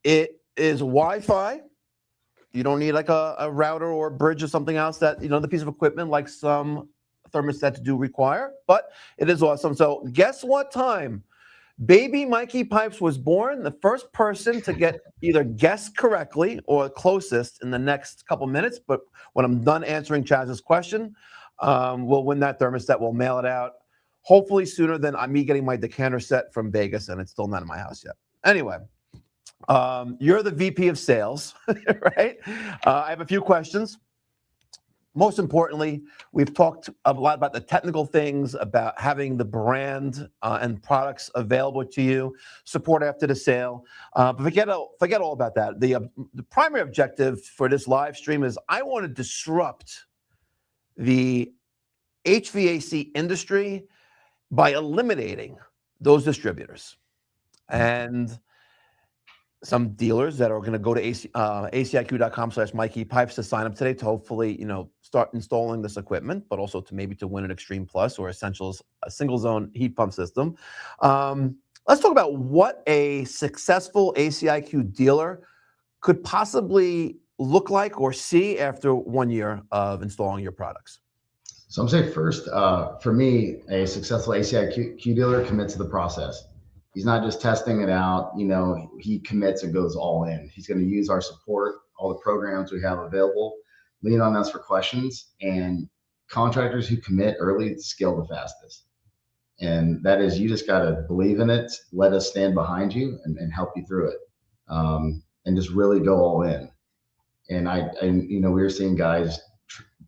It is Wi-Fi. You don't need like a router or a bridge or something else that, the piece of equipment like some thermostats do require, but it is awesome. So guess what time baby Mikey Pipes was born? The first person to get either guess correctly or closest in the next couple minutes, but when I'm done answering Chaz's question, we'll win that thermostat. We'll mail it out hopefully sooner than me getting my decanter set from Vegas, and it's still not in my house yet. Anyway. You're the VP of sales, right? I have a few questions. Most importantly, we've talked a lot about the technical things, about having the brand and products available to you, support after the sale. But forget all about that. The primary objective for this live stream is I want to disrupt the HVAC industry by eliminating those distributors. And some dealers that are going to go to ACiQ.com/Mikey Pipes to sign up today to hopefully, start installing this equipment, but also to maybe to win an Extreme Plus or Essentials, a single zone heat pump system. Let's talk about what a successful ACiQ dealer could possibly look like or see after 1 year of installing your products. So I'm saying first, for me, a successful ACiQ dealer commits to the process. He's not just testing it out, he commits and goes all in. He's going to use our support, all the programs we have available, lean on us for questions, and contractors who commit early scale the fastest. And that is, you just got to believe in it, let us stand behind you and help you through it. And just really go all in. And we were seeing guys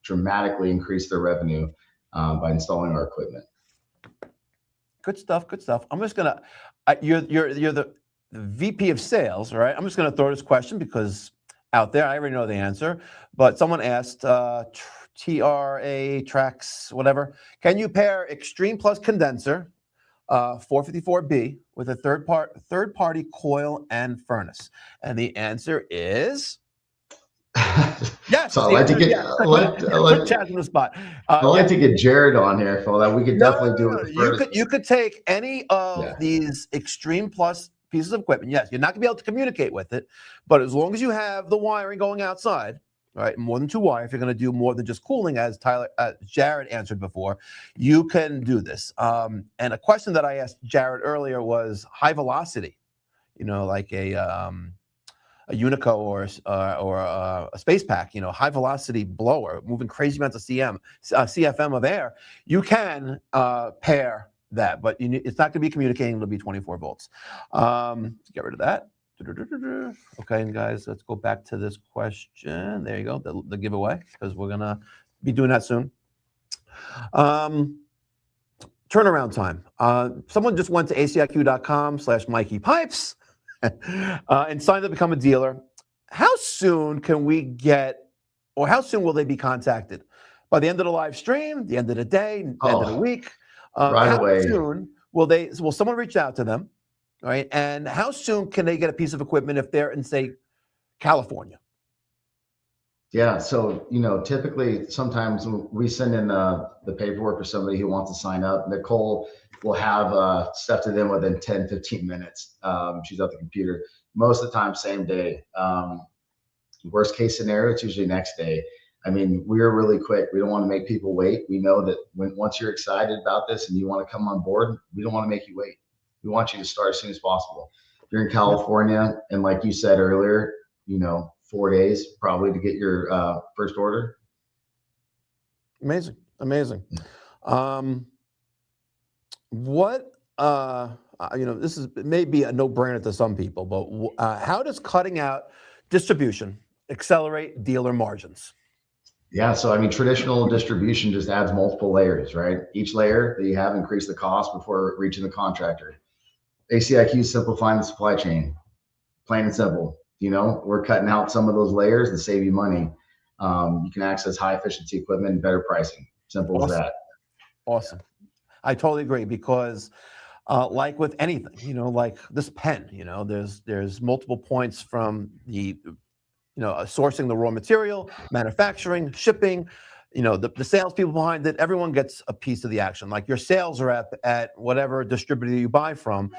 dramatically increase their revenue by installing our equipment. Good stuff. Good stuff. I'm just gonna. You're the VP of Sales, right? I'm just gonna throw this question because out there I already know the answer. But someone asked, Trax, whatever. Can you pair Extreme Plus condenser, 454B, with a third party coil and furnace? And the answer is. Yes. So I like to get Chaz on the spot. I like to get Jared on here for that. We could definitely do it. You could take any of these Extreme Plus pieces of equipment. Yes, you're not gonna be able to communicate with it, but as long as you have the wiring going outside, right, more than 2 wire, if you're gonna do more than just cooling, as Jared answered before, you can do this. And a question that I asked Jared earlier was high velocity, like a Unico or a space pack, high velocity blower, moving crazy amounts of CFM of air. You can pair that, but it's not going to be communicating. It'll be 24 volts. Get rid of that. Okay, and guys, let's go back to this question. There you go, the giveaway, because we're going to be doing that soon. Turnaround time. Someone just went to ACiQ.com/Mikey Pipes. And signed up to become a dealer. How soon can we get, or how soon will they be contacted? By the end of the live stream, the end of the day, end of the week? Right away. How soon will someone reach out to them, right? And how soon can they get a piece of equipment if they're in, say, California? Yeah, so typically sometimes we send in the paperwork for somebody who wants to sign up. Nicole will have stuff to them within 10, 15 minutes. She's at the computer. Most of the time, same day. Worst case scenario, it's usually next day. I mean, we're really quick. We don't want to make people wait. We know that once you're excited about this and you want to come on board, we don't want to make you wait. We want you to start as soon as possible. If you're in California, and like you said earlier, 4 days probably to get your first order. Amazing. This is maybe a no-brainer to some people, but how does cutting out distribution accelerate dealer margins? Yeah, so traditional distribution just adds multiple layers, right? Each layer that you have increase the cost before reaching the contractor. ACiQ is simplifying the supply chain, plain and simple. We're cutting out some of those layers to save you money. You can access high efficiency equipment and better pricing. Simple as that. Awesome. I totally agree, because like with anything, like this pen, there's multiple points from the, sourcing the raw material, manufacturing, shipping, the salespeople behind it. Everyone gets a piece of the action. Like your sales rep at whatever distributor you buy from,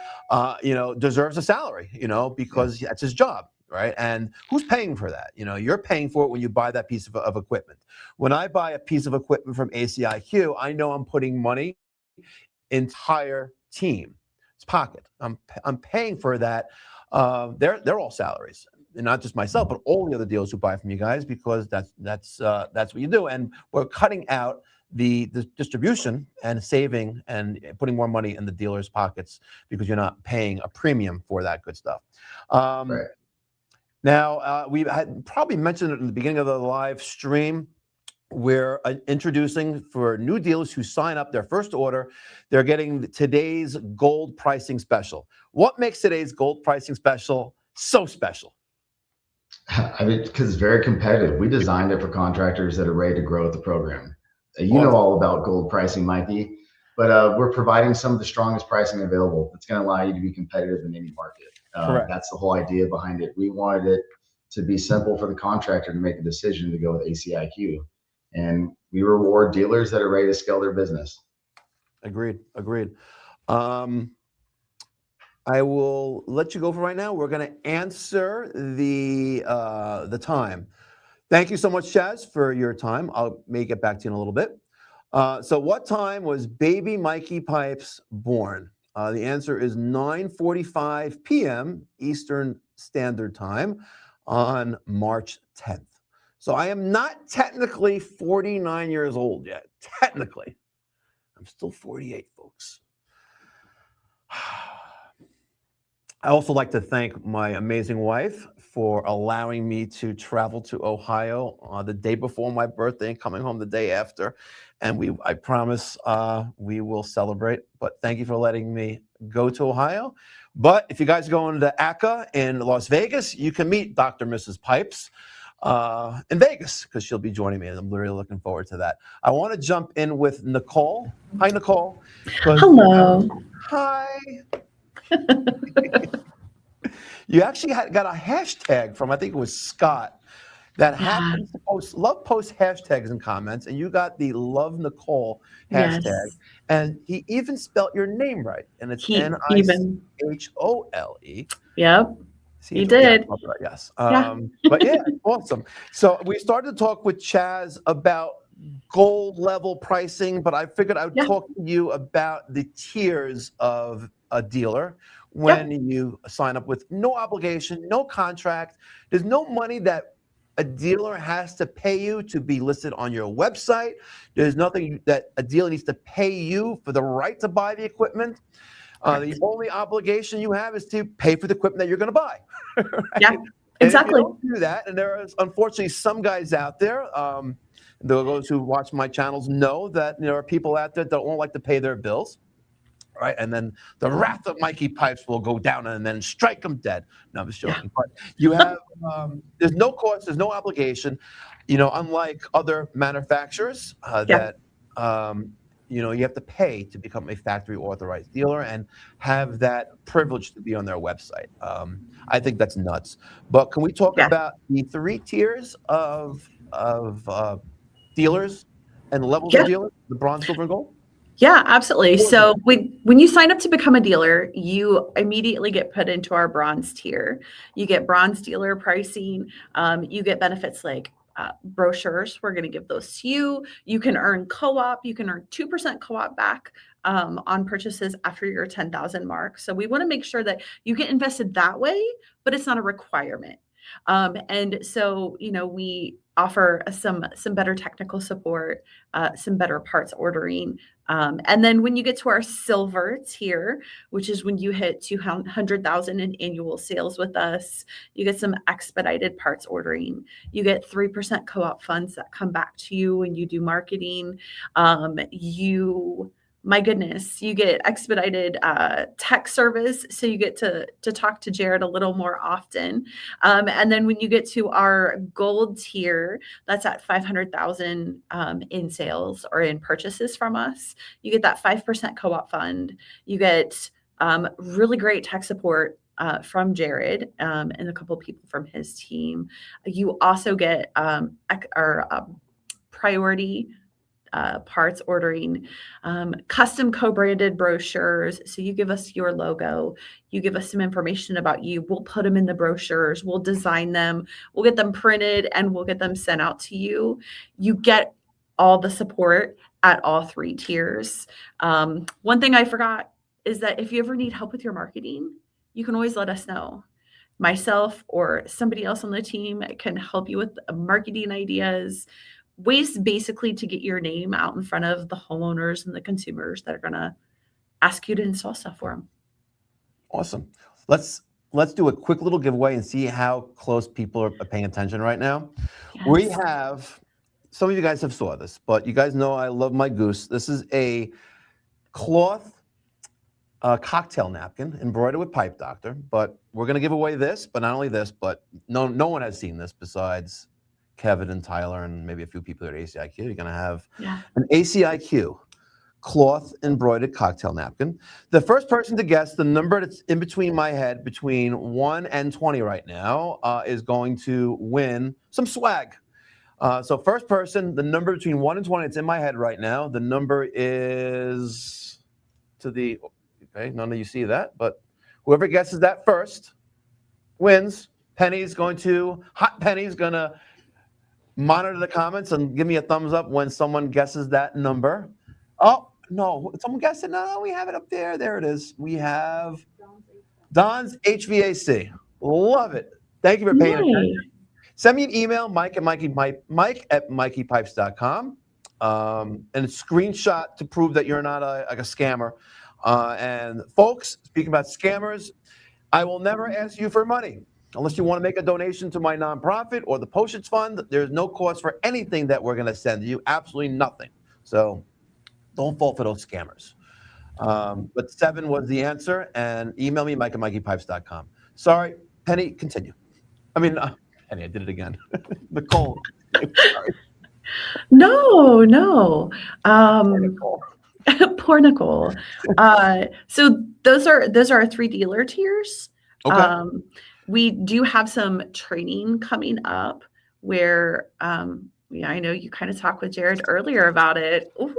deserves a salary, because that's his job. Right. And who's paying for that? You're paying for it when you buy that piece of equipment. When I buy a piece of equipment from ACiQ, I know I'm putting money entire team's pocket. I'm paying for that. They're all salaries, and not just myself, but all the other dealers who buy from you guys, because that's what you do. And we're cutting out the distribution and saving and putting more money in the dealers' pockets, because you're not paying a premium for that good stuff. Right. Now, we had probably mentioned it in the beginning of the live stream. We're introducing, for new dealers who sign up their first order, they're getting today's gold pricing special. What makes today's gold pricing special so special? Because it's very competitive. We designed it for contractors that are ready to grow with the program. You know all about gold pricing, Mikey. But we're providing some of the strongest pricing available. That's going to allow you to be competitive in any market. Correct. That's the whole idea behind it. We wanted it to be simple for the contractor to make a decision to go with ACiQ. And we reward dealers that are ready to scale their business. Agreed. I will let you go for right now. We're going to answer the time. Thank you so much, Chaz, for your time. May get back to you in a little bit. So what time was baby Mikey Pipes born? The answer is 9:45 p.m. Eastern Standard Time on March 10th. So I am not technically 49 years old yet. Technically. I'm still 48, folks. I also like to thank my amazing wife for allowing me to travel to Ohio the day before my birthday and coming home the day after. And I promise we will celebrate. But thank you for letting me go to Ohio. But if you guys are going to ACA in Las Vegas, you can meet Dr. and Mrs. Pipes in Vegas because she'll be joining me. And I'm really looking forward to that. I want to jump in with Nicole. Hi, Nicole. Hello. Hi. You actually got a hashtag from, I think it was Scott, that happens to post hashtags and comments, and you got the Love Nicole hashtag, Yes. and he even spelled your name right, and it's Even. Nichole. Yep. See, You did. Yeah, right, yes. Yeah. But yeah, awesome. So we started to talk with Chaz about gold level pricing, but I figured I would talk to you about the tiers of a dealer when you sign up with no obligation, no contract. There's no money that a dealer has to pay you to be listed on your website. There's nothing that a dealer needs to pay you for the right to buy the equipment. The only obligation you have is to pay for the equipment that you're going to buy. Right? Yeah, exactly. And if you don't do that, and there are unfortunately some guys out there, those who watch my channels know that there are people out there that don't like to pay their bills. Right, and then the wrath of Mikey Pipes will go down and then strike them dead. No, I'm just joking. But you have, there's no cost, there's no obligation. You know, unlike other manufacturers that, you know, you have to pay to become a factory authorized dealer and have that privilege to be on their website. I think that's nuts. But can we talk about the 3 tiers of dealers and levels of dealers, the bronze, silver, and gold? Yeah, absolutely. So when you sign up to become a dealer, you immediately get put into our bronze tier. You get bronze dealer pricing. You get benefits like brochures. We're going to give those to you. You can earn co-op. You can earn 2% co-op back on purchases after your 10,000 mark. So we want to make sure that you get invested that way, but it's not a requirement. And so, you know, we offer some better technical support, some better parts ordering. And then when you get to our silver tier, which is when you hit 200,000 in annual sales with us, you get some expedited parts ordering. You get 3% co-op funds that come back to you when you do marketing. My goodness, you get expedited tech service. So you get to talk to Jared a little more often. And then when you get to our gold tier, that's at 500,000 in sales or in purchases from us. You get that 5% co-op fund. You get really great tech support from Jared and a couple of people from his team. You also get our priority parts ordering, custom co-branded brochures. So you give us your logo, you give us some information about you. We'll put them in the brochures, we'll design them, we'll get them printed, and we'll get them sent out to you. You get all the support at all 3 tiers. One thing I forgot is that if you ever need help with your marketing, you can always let us know. Myself or somebody else on the team can help you with marketing ideas, ways basically to get your name out in front of the homeowners and the consumers that are going to ask you to install stuff for them. Awesome. Let's do a quick little giveaway and see how close people are paying attention right now. Yes. We have, some of you guys have saw this, but you guys know I love my goose. This is a cloth cocktail napkin embroidered with Pipe Doctor, but we're going to give away this, but not only this, but no one has seen this besides Kevin and Tyler and maybe a few people at ACiQ. You're going to have an ACiQ cloth embroidered cocktail napkin. The first person to guess the number that's in between my head, between 1 and 20 right now, is going to win some swag. So first person, the number between 1 and 20, it's in my head right now. The number is to the, okay, none of you see that, but whoever guesses that first wins. Hot Penny's going to monitor the comments and give me a thumbs up when someone guesses that number. Oh, no, someone guessed it? No, we have it up there. There it is. We have Don's HVAC. Love it. Thank you for paying attention. Send me an email, Mike at mikeypipes.com, and a screenshot to prove that you're not a scammer. And folks, speaking about scammers, I will never ask you for money. Unless you want to make a donation to my nonprofit or the postage fund, there's no cost for anything that we're going to send you. Absolutely nothing. So don't fall for those scammers. But 7 was the answer. And email me, Mike at mikeypipes.com. Sorry, Penny, continue. Penny, I did it again. Nicole. Sorry. No. Nicole. Poor Nicole. So those are our 3 dealer tiers. Okay. We do have some training coming up where, I know you kind of talked with Jared earlier about it. Ooh.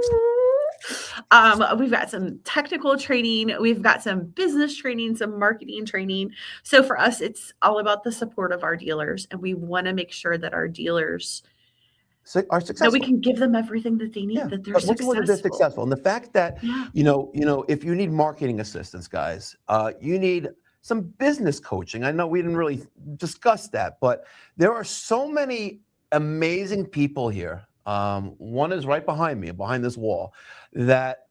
We've got some technical training. We've got some business training, some marketing training. So for us, it's all about the support of our dealers. And we want to make sure that our dealers are successful. that we can give them everything that they need, that they're successful. And the fact that, if you need marketing assistance, guys, you need some business coaching. I know we didn't really discuss that, but there are so many amazing people here. One is right behind me, behind this wall, that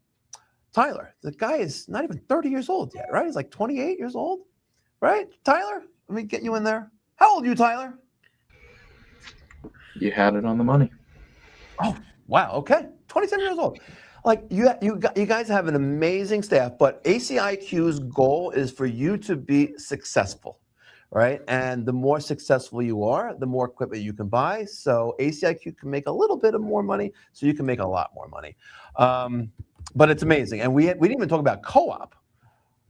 Tyler, the guy is not even 30 years old yet, right? He's like 28 years old, right? Tyler, let me get you in there. How old are you, Tyler? You had it on the money. Oh, wow. Okay. 27 years old. Like you guys have an amazing staff, but ACiQ's goal is for you to be successful, right? And the more successful you are, the more equipment you can buy. So ACiQ can make a little bit of more money, so you can make a lot more money. But it's amazing. And we didn't even talk about co-op.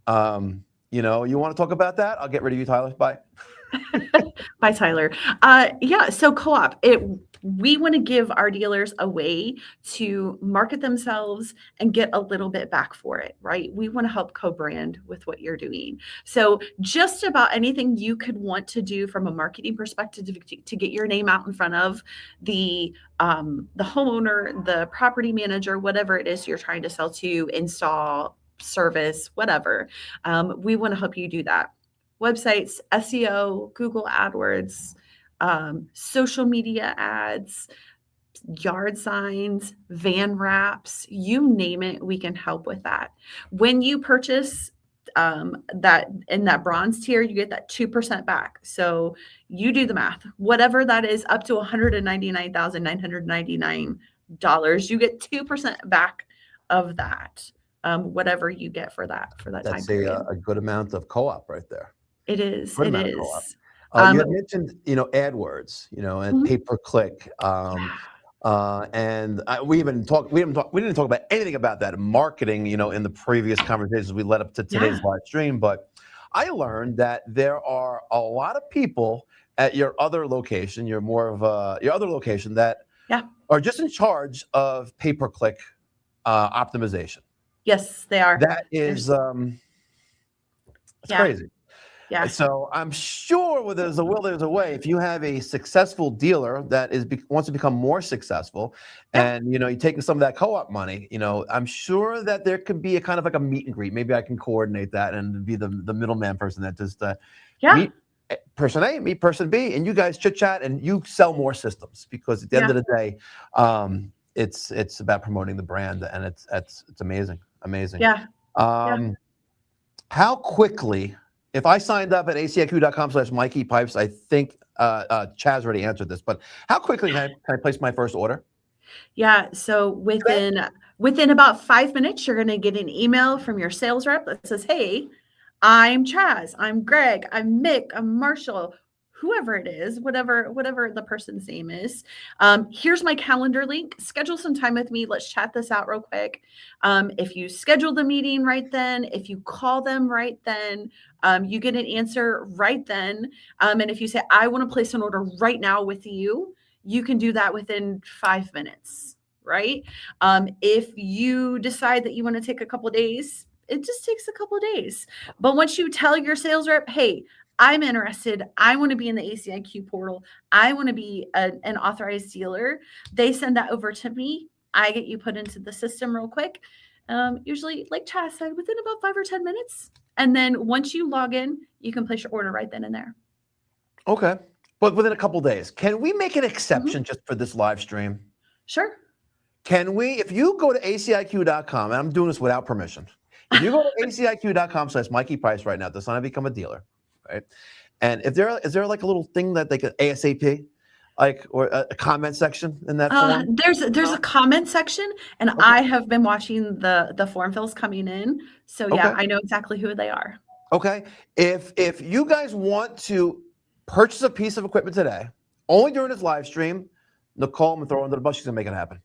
You want to talk about that? I'll get rid of you, Tyler. Bye. Bye, Tyler. So co-op, we want to give our dealers a way to market themselves and get a little bit back for it, right? We want to help co-brand with what you're doing. So just about anything you could want to do from a marketing perspective to get your name out in front of the homeowner, the property manager, whatever it is you're trying to sell to, install, service, whatever. We want to help you do that. Websites, SEO, Google AdWords, social media ads, yard signs, van wraps, you name it, we can help with that. When you purchase that in that bronze tier, you get that 2% back. So you do the math, whatever that is, up to $199,999, you get 2% back of that. Whatever you get for that time period. That's a good amount of co-op right there. It is. Good It amount is. of co-op. You had mentioned, AdWords, and pay-per-click. And we didn't talk about anything about that marketing, in the previous conversations we led up to today's live stream. But I learned that there are a lot of people at your other location, your other location that are just in charge of pay-per-click optimization. Yes, they are. That is crazy. Yeah. So I'm sure where there's a will, there's a way. If you have a successful dealer that wants to become more successful, and you're taking some of that co-op money, I'm sure that there could be a kind of like a meet and greet. Maybe I can coordinate that and be the middleman person that just meet person A, meet person B, and you guys chit chat and you sell more systems, because at the end of the day, it's about promoting the brand, and it's amazing. Yeah. How quickly? If I signed up at aciq.com/MikeyPipes, I think Chaz already answered this, but how quickly can I place my first order? Yeah, so within about 5 minutes, you're going to get an email from your sales rep that says, "Hey, I'm Chaz, I'm Greg, I'm Mick, I'm Marshall. whoever it is, whatever the person's name is. Here's my calendar link. Schedule some time with me. Let's chat this out real quick. If you schedule the meeting right then, if you call them right then, you get an answer right then. And if you say, I want to place an order right now with you, you can do that within 5 minutes, right? If you decide that you want to take a couple of days, it just takes a couple of days. But once you tell your sales rep, hey, I'm interested, I want to be in the ACiQ portal, I want to be an authorized dealer, they send that over to me. I get you put into the system real quick. Usually, like Chaz said, within about 5 or 10 minutes. And then once you log in, you can place your order right then and there. Okay. But within a couple days, can we make an exception just for this live stream? Sure. Can we, if you go to ACiQ.com, and I'm doing this without permission, if you go to ACiQ.com/Mikey Price right now, to sign up, become a dealer, right? And if is there like a little thing that they could ASAP, like, or a comment section in that form? There's a comment section, and Okay. I have been watching the form fills coming in. So yeah, Okay. I know exactly who they are. Okay. If you guys want to purchase a piece of equipment today, only during this live stream, Nicole, I'm gonna throw her under the bus. She's gonna make it happen.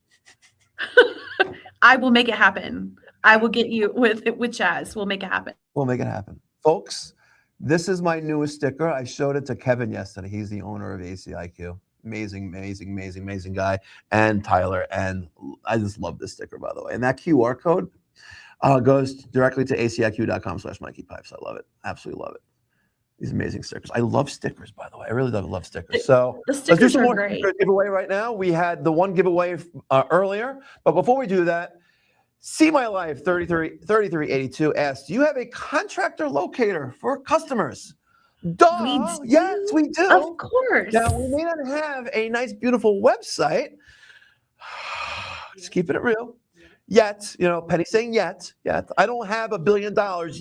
I will make it happen. I will get you with Chaz. We'll make it happen. We'll make it happen. Folks, this is my newest sticker. I showed it to Kevin yesterday. He's the owner of ACiQ. Amazing guy. And Tyler. And I just love this sticker, by the way. And that QR code goes directly to ACiQ.com/Mikey Pipes. I love it. Absolutely love it. These amazing stickers. I love stickers, by the way. I really love stickers. So The let's do stickers some are more great. sticker giveaway right now. We had the one giveaway earlier. But before we do that, See My Life 3382 asks, do you have a contractor locator for customers? Duh. We do. Yes, we do. Of course. Now, we may not have a nice, beautiful website. Just keeping it real. Yet, Penny's saying yet. I don't have $1 billion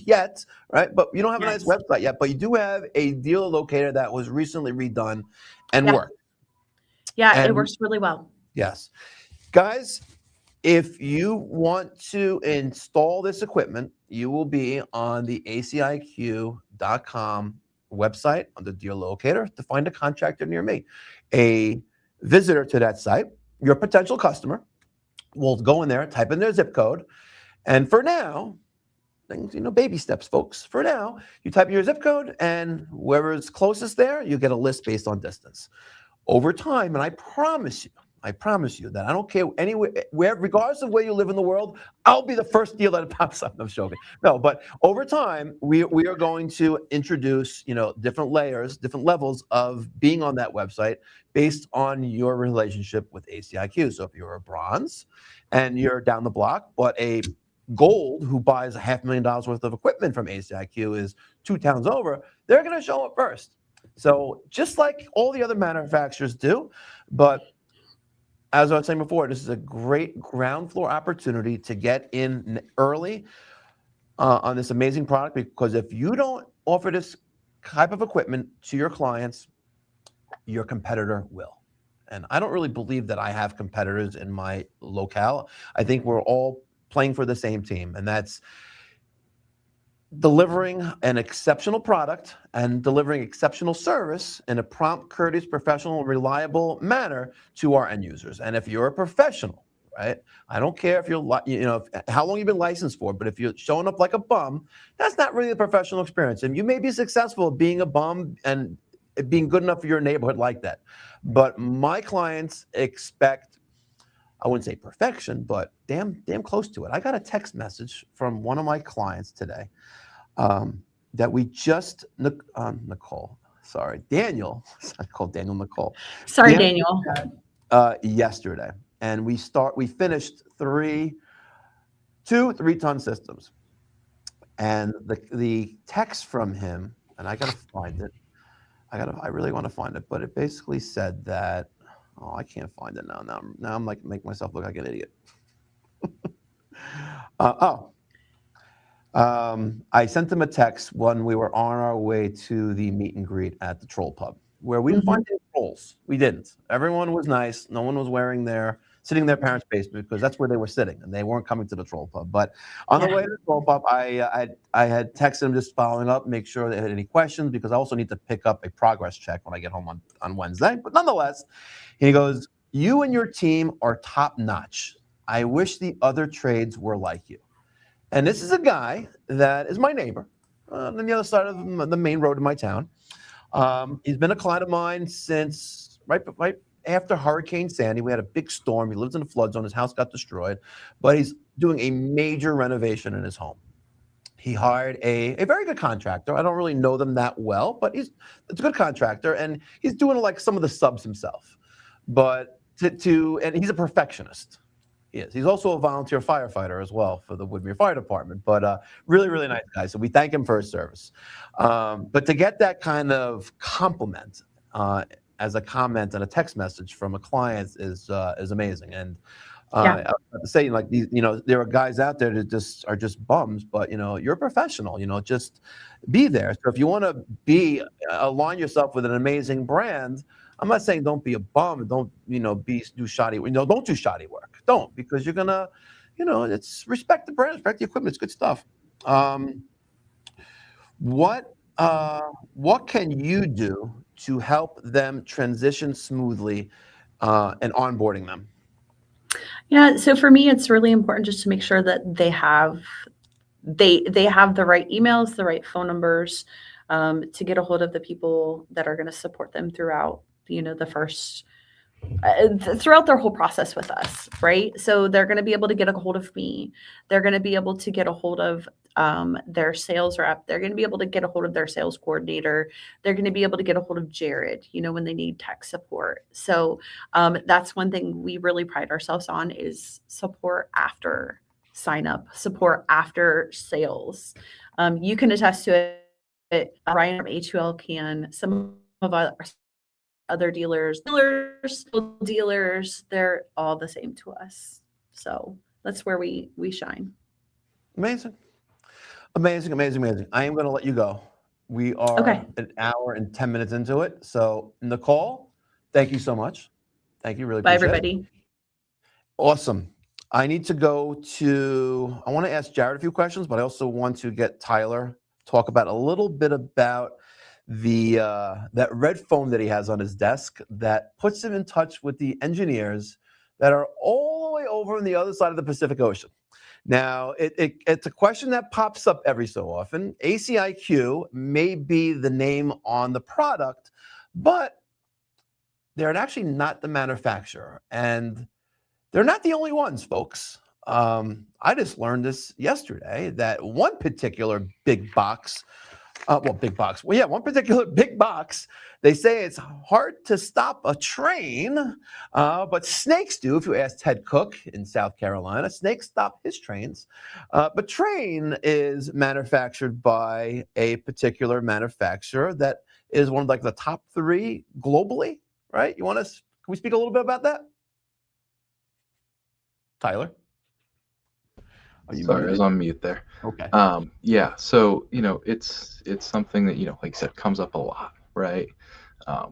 yet, right? But you don't have a nice website yet, but you do have a dealer locator that was recently redone and worked. Yeah, it works really well. Yes. Guys, if you want to install this equipment, you will be on the ACiQ.com website on the dealer locator to find a contractor near me. A visitor to that site, your potential customer, will go in there, type in their zip code, and for now, things, baby steps, folks. For now, you type in your zip code, and whoever is closest there, you get a list based on distance. Over time, and I promise you that I don't care anywhere, regardless of where you live in the world, I'll be the first deal that pops up. I'm joking. No, but over time, we are going to introduce, different layers, different levels of being on that website based on your relationship with ACiQ. So if you're a bronze and you're down the block, but a gold who buys $500,000 worth of equipment from ACiQ is 2 towns over, they're going to show up first. So just like all the other manufacturers do, but as I was saying before, this is a great ground floor opportunity to get in early on this amazing product, because if you don't offer this type of equipment to your clients, your competitor will. And I don't really believe that I have competitors in my locale. I think we're all playing for the same team, and that's delivering an exceptional product and delivering exceptional service in a prompt, courteous, professional, and reliable manner to our end users. And if you're a professional, right? I don't care if you're, how long you've been licensed for, but if you're showing up like a bum, that's not really a professional experience. And you may be successful being a bum and being good enough for your neighborhood like that. But my clients expect, I wouldn't say perfection, but damn close to it. I got a text message from one of my clients today that we just, Nicole, Daniel, I called Daniel Nicole. Sorry, Daniel. Yesterday. And we finished 3 3-ton systems. And the text from him, and I got to find it. I really want to find it, but it basically said that, I can't find it now. Now I'm like making myself look like an idiot. I sent him a text when we were on our way to the meet and greet at the Troll Pub, where we didn't find any trolls. We didn't. Everyone was nice. No one was wearing their sitting in their parents' basement because that's where they were sitting, and they weren't coming to the troll pub. But on the Yeah. way to the troll pub, I had texted them just following up, make sure they had any questions, because I also need to pick up a progress check when I get home on Wednesday. But nonetheless, he goes, "You and your team are top notch. I wish the other trades were like you." And this is a guy that is my neighbor on the other side of the main road in my town. He's been a client of mine since right after Hurricane Sandy. We had a big storm. He lives in a flood zone. His house got destroyed, but he's doing a major renovation in his home. He hired a very good contractor. I don't really know them that well, but it's a good contractor, and he's doing like some of the subs himself. But and he's a perfectionist. He is. He's also a volunteer firefighter as well for the Woodmere Fire Department, but really, really nice guy. So we thank him for his service. But to get that kind of compliment as a comment and a text message from a client is amazing. And Yeah. I was about to say, like, these, there are guys out there that are just bums, but you're a professional. Just be there. So if you want to align yourself with an amazing brand, I'm not saying don't be a bum, don't do shoddy. Don't do shoddy work. Don't, because you're gonna, it's respect the brand, respect the equipment. It's good stuff. What can you do to help them transition smoothly and onboarding them? Yeah, so for me, it's really important just to make sure that they have the right emails, the right phone numbers, to get a hold of the people that are going to support them throughout, the first throughout their whole process with us, right? So they're going to be able to get a hold of me. They're going to be able to get a hold of their sales rep. They're going to be able to get a hold of their sales coordinator. They're going to be able to get a hold of Jared, when they need tech support. So that's one thing we really pride ourselves on is support after sign up, support after sales. You can attest to it. Ryan from HUL can. Some of our other dealers, they're all the same to us. So that's where we shine. Amazing. Amazing. I am going to let you go. We are Okay. an hour and 10 minutes into it. So Nicole, thank you so much. Thank you. Really Bye, appreciate it. everybody. Awesome. I want to ask Jared a few questions, but I also want to get Tyler talk about a little bit about that red phone that he has on his desk that puts him in touch with the engineers that are all the way over on the other side of the Pacific Ocean. Now, it's a question that pops up every so often. ACiQ may be the name on the product, but they're actually not the manufacturer, and they're not the only ones, folks. I just learned this yesterday that one particular big box, one particular big box, they say it's hard to stop a train, but snakes do. If you ask Ted Cook in South Carolina, snakes stop his trains. But Train is manufactured by a particular manufacturer that is one of the top 3 globally, right? Can we speak a little bit about that? Tyler? Sorry, I was on mute there. Okay. Yeah, so it's something that like I said, comes up a lot, right?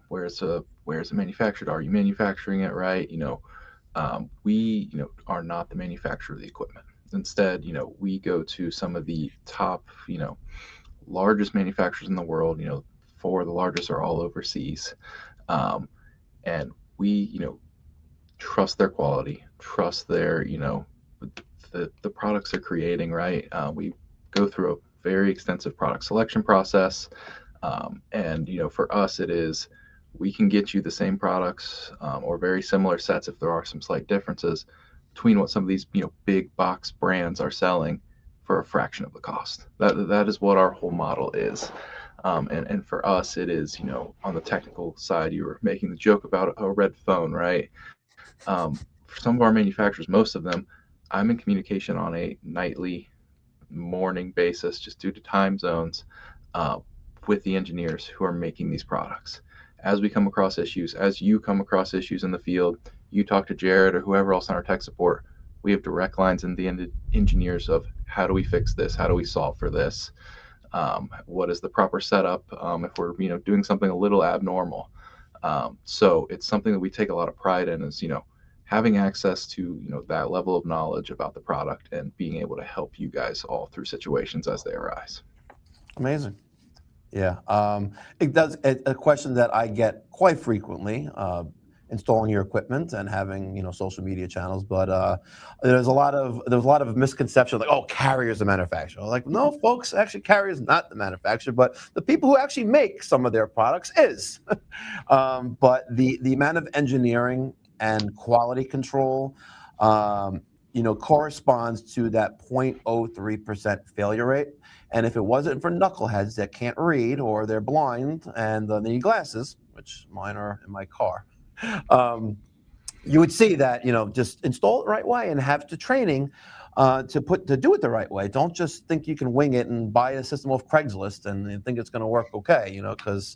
Where is it manufactured? Are you manufacturing it right? We are not the manufacturer of the equipment. Instead, we go to some of the top largest manufacturers in the world. 4 of the largest are all overseas, and we trust their quality, trust their the products they're creating, right? We go through a very extensive product selection process. And, for us, it is, we can get you the same products or very similar sets if there are some slight differences between what some of these, big box brands are selling for a fraction of the cost. That is what our whole model is. And for us, it is, on the technical side, you were making the joke about a red phone, right? For some of our manufacturers, most of them, I'm in communication on a nightly, morning basis, just due to time zones, with the engineers who are making these products. As we come across issues, as you come across issues in the field, you talk to Jared or whoever else on our tech support. We have direct lines in the engineers of how do we fix this? How do we solve for this? What is the proper setup if we're doing something a little abnormal? So it's something that we take a lot of pride in is having access to, that level of knowledge about the product and being able to help you guys all through situations as they arise. Amazing. Yeah. It does a question that I get quite frequently, installing your equipment and having, social media channels, but there's a lot of misconception, like, oh, Carrier's the manufacturer. Like, no, folks, actually Carrier's not the manufacturer, but the people who actually make some of their products is. But the amount of engineering and quality control, corresponds to that 0.03% failure rate. And if it wasn't for knuckleheads that can't read or they're blind and they need glasses, which mine are in my car, you would see that, just install it the right way and have the training to do it the right way. Don't just think you can wing it and buy a system off Craigslist and think it's going to work okay, because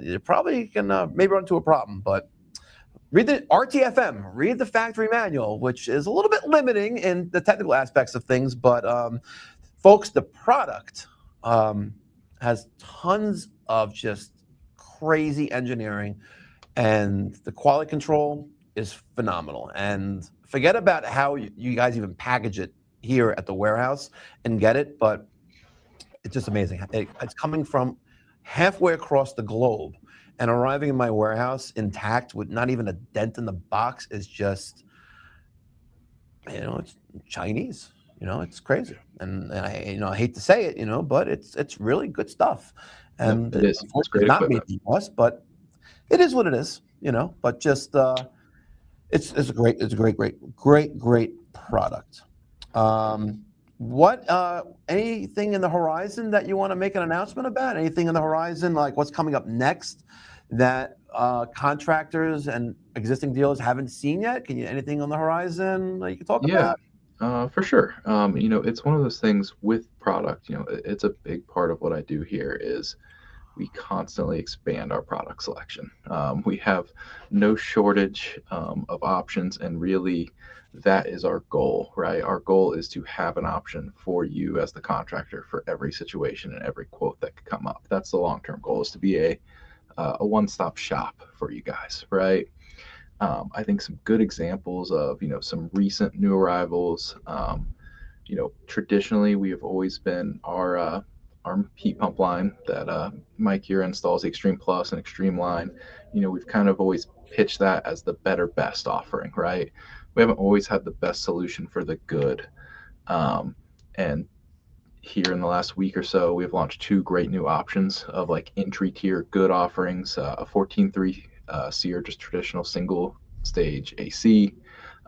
you probably can maybe run into a problem. But read the RTFM, read the factory manual, which is a little bit limiting in the technical aspects of things, but folks, the product has tons of just crazy engineering, and the quality control is phenomenal. And forget about how you guys even package it here at the warehouse and get it, but it's just amazing. It's coming from halfway across the globe and arriving in my warehouse intact with not even a dent in the box is just, it's Chinese. It's crazy, and I hate to say it, but it's really good stuff. And it is. It's great not equipment. made in the US, but it is what it is, But just it's a great product. What anything in the horizon that you want to make an announcement about? Anything in the horizon, like what's coming up next that contractors and existing dealers haven't seen yet? Anything on the horizon that you can talk about? For sure. It's one of those things with product, it's a big part of what I do here is we constantly expand our product selection. We have no shortage of options, and really that is our goal, right? Our goal is to have an option for you as the contractor for every situation and every quote that could come up. That's the long-term goal, is to be a one-stop shop for you guys, right? I think some good examples of, some recent new arrivals. Traditionally we have always been our heat pump line that Mike here installs, the Extreme Plus and Extreme line. We've kind of always pitched that as the better, best offering, right? We haven't always had the best solution for the good. And here in the last week or so, we've launched two great new options of like entry tier good offerings, a 14.3 SEER, just traditional single stage AC.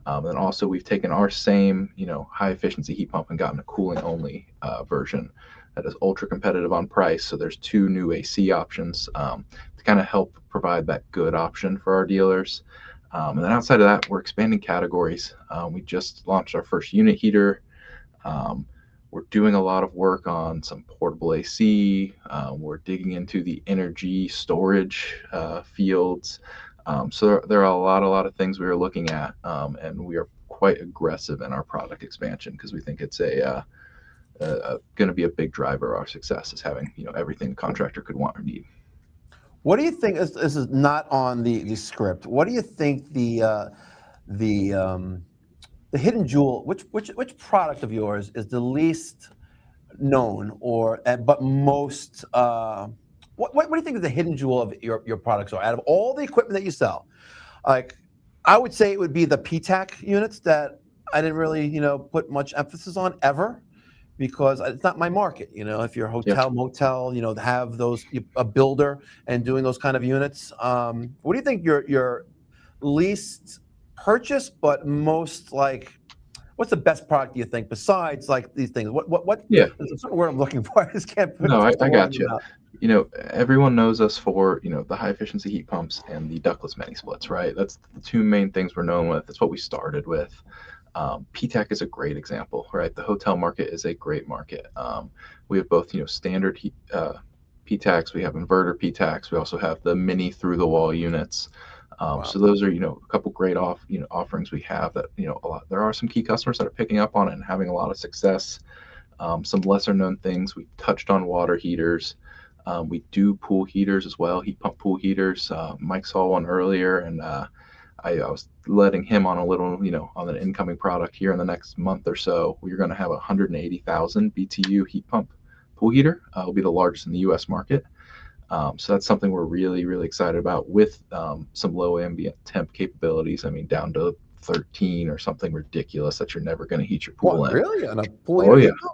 And also we've taken our same, high efficiency heat pump and gotten a cooling only version that is ultra competitive on price. So there's two new AC options to kind of help provide that good option for our dealers. And then outside of that, we're expanding categories. We just launched our first unit heater. We're doing a lot of work on some portable AC. We're digging into the energy storage fields. So there are a lot of things we are looking at, and we are quite aggressive in our product expansion because we think it's going to be a big driver of our success, is having everything a contractor could want or need. What do you think? This is not on the script. What do you think the hidden jewel? Which product of yours is the least known but most? What do you think is the hidden jewel of your products are out of all the equipment that you sell? Like, I would say it would be the PTAC units that I didn't really put much emphasis on ever, because it's not my market. If you're a hotel, motel, have those, a builder and doing those kind of units. What do you think your least purchased but most, like, what's the best product you think besides like these things? What? Yeah. There's a certain word I'm looking for. I just can't put No, I the word got in you. my mouth. Everyone knows us for, the high efficiency heat pumps and the ductless mini splits, right? That's the two main things we're known with. That's what we started with. PTAC is a great example, right? The hotel market is a great market. We have both, standard PTACs, we have inverter PTACs, we also have the mini through the wall units. Wow. So those are, a couple great offerings we have that, there are some key customers that are picking up on it and having a lot of success. Some lesser known things, we touched on water heaters. We do pool heaters as well, heat pump pool heaters. Mike saw one earlier, and I was letting him on a little, on an incoming product here in the next month or so. We're going to have a 180,000 BTU heat pump pool heater. It'll be the largest in the U.S. market. So that's something we're really, really excited about with some low ambient temp capabilities. I mean, down to 13 or something ridiculous that you're never going to heat your pool What, in. really? On a pool Oh, heater? yeah.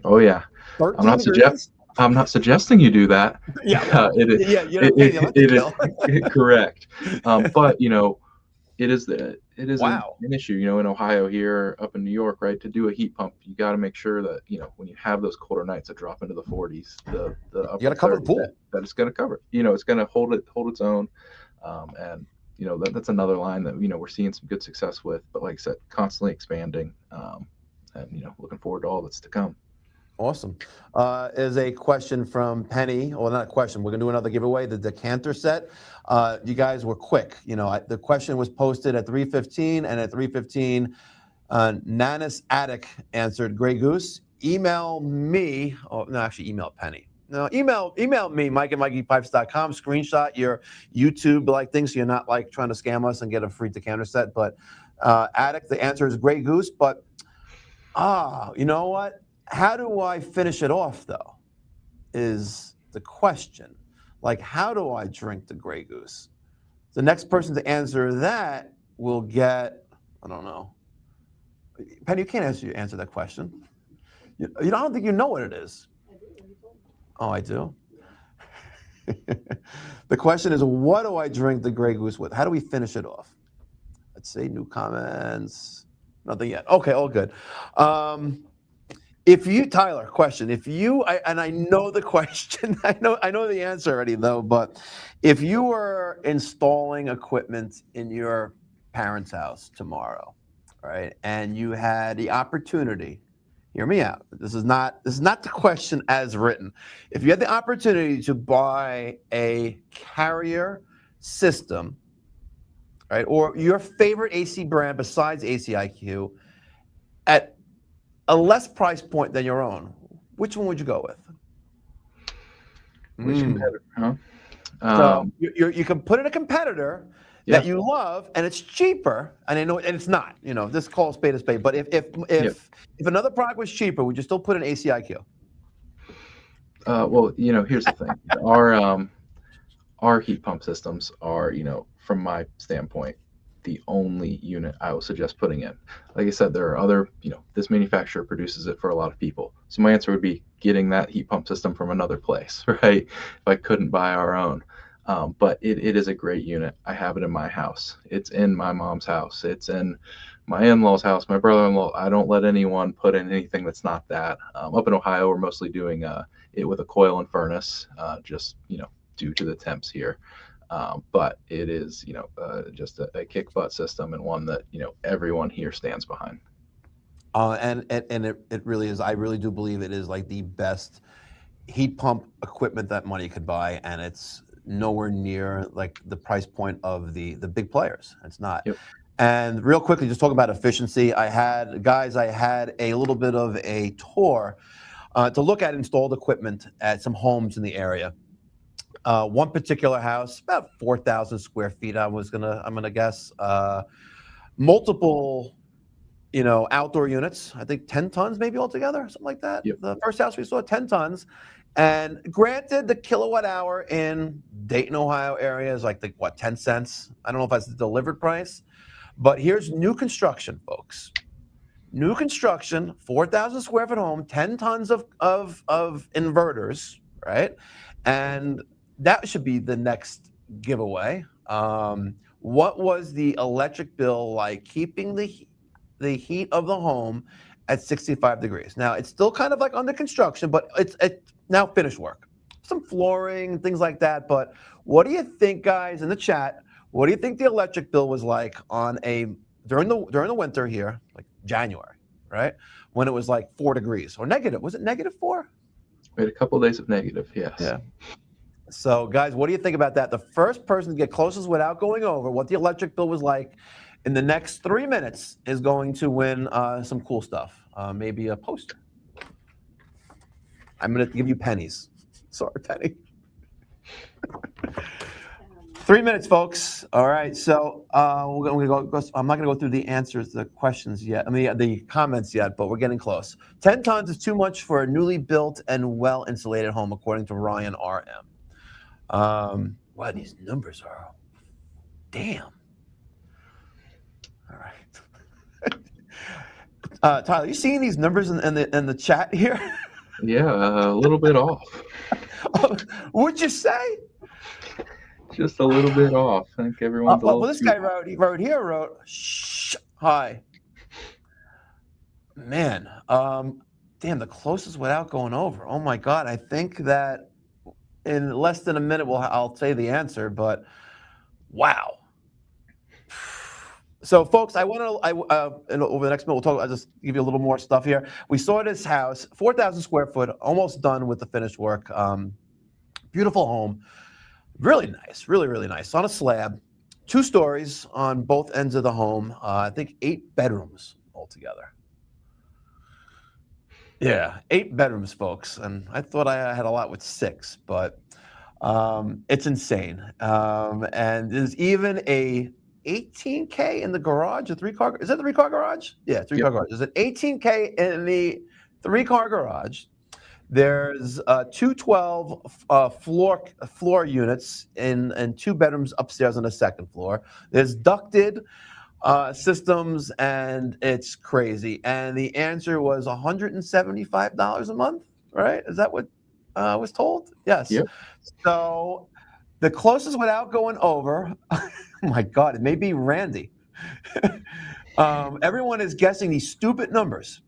Oh, yeah. 13 degrees? I'm not suggesting you do that. Yeah, well, It is, yeah, you're not paying the electric bill. correct. But it is Wow. an issue, in Ohio here, up in New York, right? To do a heat pump, you got to make sure that, when you have those colder nights that drop into the 40s, the upper You got to cover the 30s, pool. that it's going to cover. It's going to hold its own. And that's another line that we're seeing some good success with. But like I said, constantly expanding, and looking forward to all that's to come. Awesome. Is a question from Penny. Well, not a question. We're going to do another giveaway, the decanter set. You guys were quick. The question was posted at 3:15, and at 3:15, Nanis Attic answered Grey Goose. Email me. Oh, no, actually, email Penny. No, email me, Mike@MikeyPipes.com. Screenshot your YouTube-like thing so you're not like trying to scam us and get a free decanter set. But Attic, the answer is Grey Goose. But you know what? How do I finish it off, though, is the question. Like, how do I drink the Grey Goose? The next person to answer that will get, I don't know. Penny, you can't answer that question. I don't think you know what it is. Oh, I do? The question is, what do I drink the Grey Goose with? How do we finish it off? Let's see, new comments. Nothing yet. Okay, all good. Tyler, question. And I know the question, I know the answer already though, but if you were installing equipment in your parents' house tomorrow, right, and you had the opportunity, hear me out. This is not the question as written. If you had the opportunity to buy a Carrier system, right, or your favorite AC brand besides ACiQ at a less price point than your own, which one would you go with? Which competitor, huh? So you can put in a competitor that you love, and it's cheaper. And I know, and it's not. This call spade a spade. But if another product was cheaper, would you still put in ACiQ? Well, here's the thing. Our heat pump systems are, from my standpoint, the only unit I would suggest putting in. Like I said, there are other, this manufacturer produces it for a lot of people. So my answer would be getting that heat pump system from another place, right? If I couldn't buy our own. But it is a great unit. I have it in my house. It's in my mom's house. It's in my in-law's house, my brother-in-law. I don't let anyone put in anything that's not that. Up in Ohio, we're mostly doing it with a coil and furnace, just, due to the temps here. But it is, just a kick butt system, and one that, everyone here stands behind. And it really is. I really do believe it is like the best heat pump equipment that money could buy, and it's nowhere near like the price point of the big players. It's not. Yep. And real quickly, just talking about efficiency, I had a little bit of a tour to look at installed equipment at some homes in the area. One particular house, about 4,000 square feet. I'm gonna guess. Multiple, outdoor units. I think 10 tons maybe altogether, something like that. Yep. The first house we saw 10 tons, and granted, the kilowatt hour in Dayton, Ohio area is like 10 cents. I don't know if that's the delivered price, but here's new construction, folks. New construction, 4,000 square foot home, 10 tons of inverters, right? And that should be the next giveaway. What was the electric bill like keeping the heat of the home at 65 degrees? Now, it's still kind of like under construction, but it's now finished work. Some flooring, things like that. But what do you think, guys, in the chat, what do you think the electric bill was like during the winter here, like January, right? When it was like 4 degrees or negative. Was it -4? We had a couple of days of negative, yes. Yeah. So, guys, what do you think about that? The first person to get closest without going over what the electric bill was like in the next 3 minutes is going to win some cool stuff, maybe a poster. I'm going to give you pennies. Sorry, Penny. 3 minutes, folks. All right. So we're gonna go. I'm not going to go through the answers, the questions yet. I mean, the comments yet, but we're getting close. 10 tons is too much for a newly built and well-insulated home, according to Ryan RM. Wow, these numbers are. Damn. All right. Tyler, you seeing these numbers in the chat here? Yeah, a little bit off. What'd you say? Just a little bit off. I think everyone's a Well, little this too guy off. wrote, shh, hi. Man, damn, the closest without going over. Oh my God, I think that in less than a minute, I'll say the answer, but wow. So, folks, over the next minute, I'll just give you a little more stuff here. We saw this house, 4,000 square foot, almost done with the finished work. Beautiful home. Really nice, really, really nice. On a slab, 2 stories on both ends of the home. I think 8 bedrooms altogether. Yeah, 8 bedrooms, folks. And I thought I had a lot with 6, but it's insane. And there's even a $18K in the garage, a 3-car. Is that the 3-car garage? Yeah, 3-car garage. There's an $18K in the 3-car garage. There's 2 floor units in 2 bedrooms upstairs on the 2nd floor. There's ducted systems, and it's crazy. And the answer was $175 a month, right? Is that what I was told? Yes. Yep. So the closest without going over, oh my God, it may be Randy. Everyone is guessing these stupid numbers.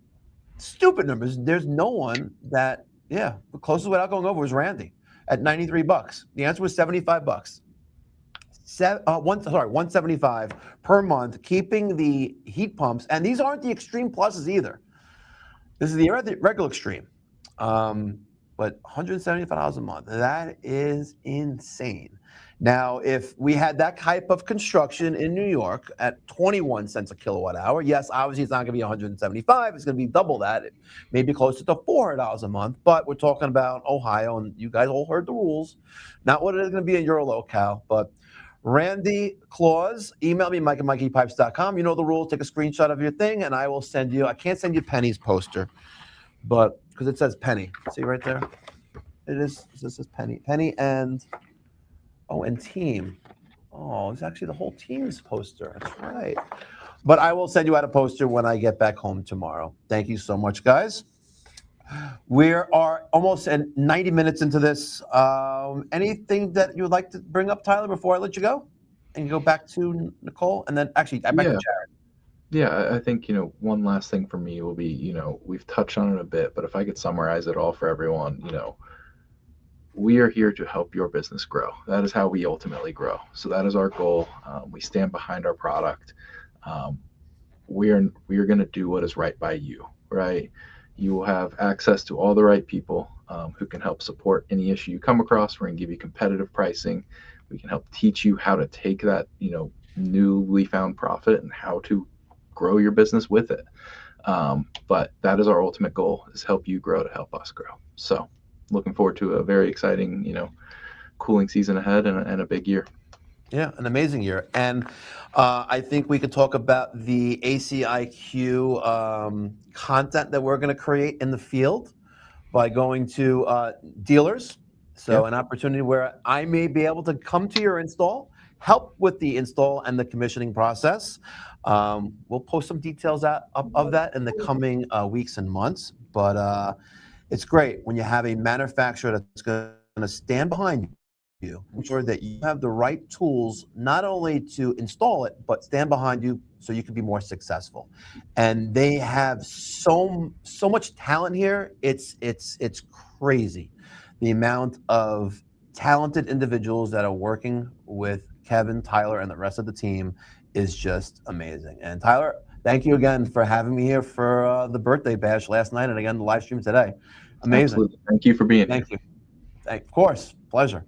Stupid numbers. There's no one that, the closest without going over was Randy at $93. The answer was $75. $175 per month, keeping the heat pumps. And these aren't the extreme pluses either. This is the regular extreme. But $175 a month. That is insane. Now, if we had that type of construction in New York at 21 cents a kilowatt hour, yes, obviously it's not going to be 175. It's going to be double that. It may be closer to $400 a month. But we're talking about Ohio, and you guys all heard the rules. Not what it is going to be in your locale, but Randy Claus, email me, mike@mikeypipes.com. You know the rules. Take a screenshot of your thing, and I will send you. I can't send you Penny's poster, but because it says Penny. See right there? It is. This is Penny. Penny and team. Oh, it's actually the whole team's poster. That's right. But I will send you out a poster when I get back home tomorrow. Thank you so much, guys. We are almost at 90 minutes into this. Anything that you would like to bring up, Tyler, before I let you go? And you go back to Nicole, and then actually back to Jared. Yeah, I think, one last thing for me will be, we've touched on it a bit, but if I could summarize it all for everyone, we are here to help your business grow. That is how we ultimately grow. So that is our goal. We stand behind our product. We are going to do what is right by you, right? You will have access to all the right people who can help support any issue you come across. We're going to give you competitive pricing. We can help teach you how to take that, newly found profit and how to grow your business with it. But that is our ultimate goal, is help you grow to help us grow. So looking forward to a very exciting, cooling season ahead and a big year. Yeah, an amazing year. And I think we could talk about the ACiQ content that we're going to create in the field by going to dealers. So an opportunity where I may be able to come to your install, help with the install and the commissioning process. We'll post some details of that in the coming weeks and months. But it's great when you have a manufacturer that's going to stand behind you, ensure that you have the right tools, not only to install it, but stand behind you so you can be more successful. And they have so much talent here. It's crazy. The amount of talented individuals that are working with Kevin, Tyler, and the rest of the team is just amazing. And Tyler, thank you again for having me here for the birthday bash last night and again the live stream today. Amazing. Absolutely. Thank you for being here. Thank you. Of course. Pleasure.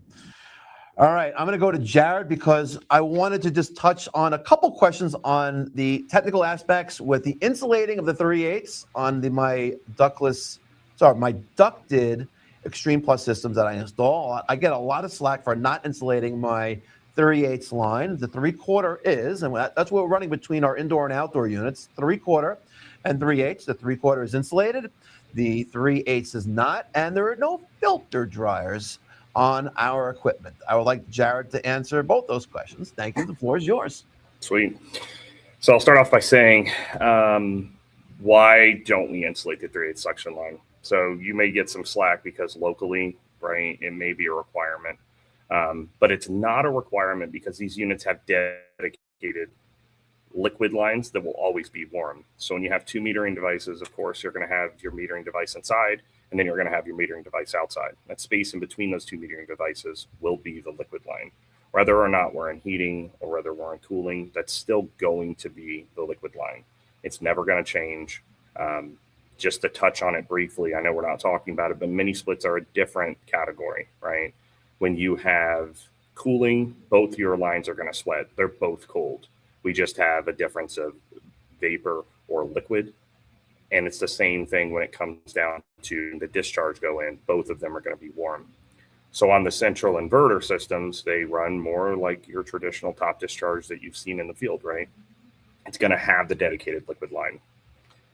All right. I'm going to go to Jared because I wanted to just touch on a couple questions on the technical aspects with the insulating of the 3/8 on my ducted Extreme Plus systems that I install. I get a lot of slack for not insulating my 3/8 line. The 3/4 is, and that's what we're running between our indoor and outdoor units, 3/4 and 3/8. The 3/4 is insulated. The 3/8 is not, and there are no filter dryers on our equipment. I would like Jared to answer both those questions. Thank you. The floor is yours. Sweet. So I'll start off by saying, why don't we insulate the 3/8 suction line? So you may get some slack because locally, right, it may be a requirement, but it's not a requirement because these units have dedicated liquid lines that will always be warm. So when you have two metering devices, of course, you're going to have your metering device inside, and then you're going to have your metering device outside. That space in between those two metering devices will be the liquid line. Whether or not we're in heating or whether we're in cooling, that's still going to be the liquid line. It's never going to change. Just to touch on it briefly, I know we're not talking about it, but mini splits are a different category, right? When you have cooling, both your lines are going to sweat. They're both cold. We just have a difference of vapor or liquid. And it's the same thing when it comes down to the discharge go in. Both of them are going to be warm. So on the central inverter systems, they run more like your traditional top discharge that you've seen in the field, right? It's going to have the dedicated liquid line.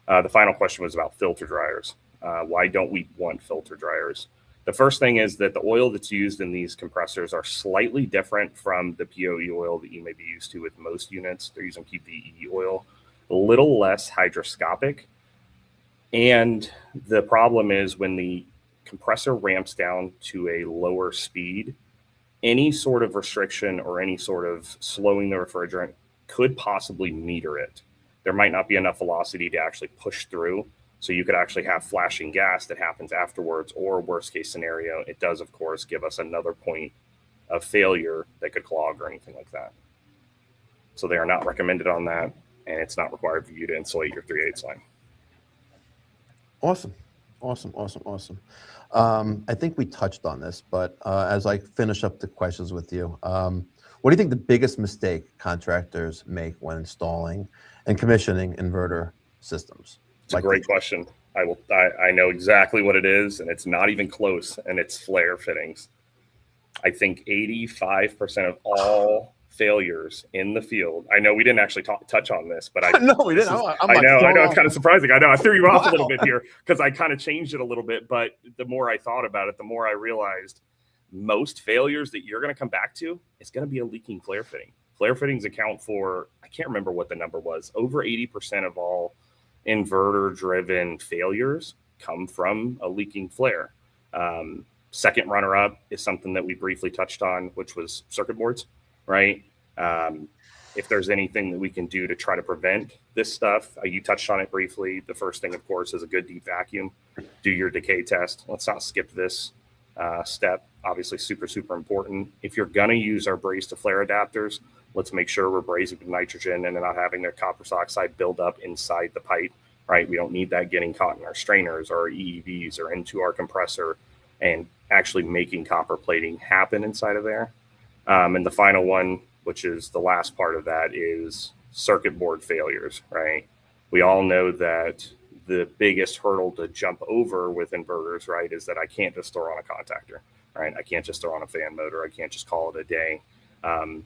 The final question was about filter dryers. Why don't we want filter dryers? The first thing is that the oil that's used in these compressors are slightly different from the POE oil that you may be used to with most units. They're using PPE oil, a little less hydroscopic. And the problem is when the compressor ramps down to a lower speed, any sort of restriction or any sort of slowing the refrigerant could possibly meter it. There might not be enough velocity to actually push through. So you could actually have flashing gas that happens afterwards, or worst case scenario, it does, of course, give us another point of failure that could clog or anything like that. So they are not recommended on that, and it's not required for you to insulate your 3/8 line. Awesome. I think we touched on this, but as I finish up the questions with you, what do you think the biggest mistake contractors make when installing and commissioning inverter systems? It's a great question. I know exactly what it is, and it's not even close, and it's flare fittings. I think 85% of all failures in the field. I know we didn't actually touch on this, but no, we didn't. I know it's kind of surprising. I know I threw you off a little bit here because I kind of changed it a little bit, but the more I thought about it, the more I realized most failures that you're going to come back to is going to be a leaking flare fitting. Flare fittings account for, I can't remember what the number was, over 80% of all inverter-driven failures come from a leaking flare. Second runner-up is something that we briefly touched on, which was circuit boards, right? If there's anything that we can do to try to prevent this stuff, you touched on it briefly. The first thing, of course, is a good deep vacuum. Do your decay test. Let's not skip this step. Obviously, super important. If you're going to use our braze to flare adapters, let's make sure we're brazing with nitrogen and not having their copper oxide build up inside the pipe, right? We don't need that getting caught in our strainers or our EEVs or into our compressor and actually making copper plating happen inside of there. And the final one, which is the last part of that, is circuit board failures, right? We all know that the biggest hurdle to jump over with inverters, right, is that I can't just throw on a contactor, right? I can't just throw on a fan motor. I can't just call it a day.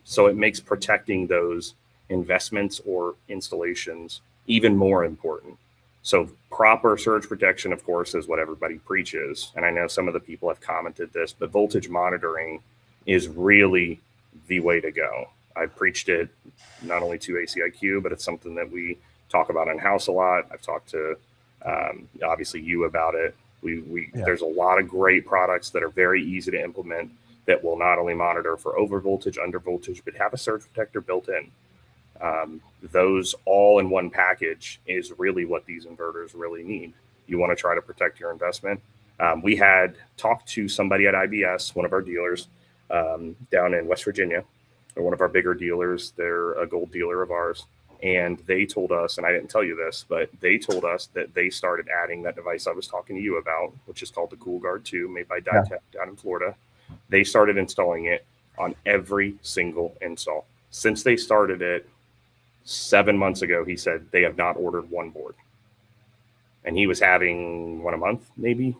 So it makes protecting those investments or installations even more important. So proper surge protection, of course, is what everybody preaches. And I know some of the people have commented this, but voltage monitoring is really the way to go. I've preached it not only to ACiQ, but it's something that we talk about in-house a lot. I've talked to, obviously, you about it. There's a lot of great products that are very easy to implement that will not only monitor for over voltage, under voltage, but have a surge protector built in. Those all in one package is really what these inverters really need. You want to try to protect your investment. We had talked to somebody at IBS, one of our dealers down in West Virginia. They're one of our bigger dealers. They're a gold dealer of ours. And they told us, and I didn't tell you this, but they told us that they started adding that device I was talking to you about, which is called the CoolGuard 2, made by Dayton down in Florida. They started installing it on every single install. Since they started it 7 months ago, he said they have not ordered one board. And he was having one a month, maybe.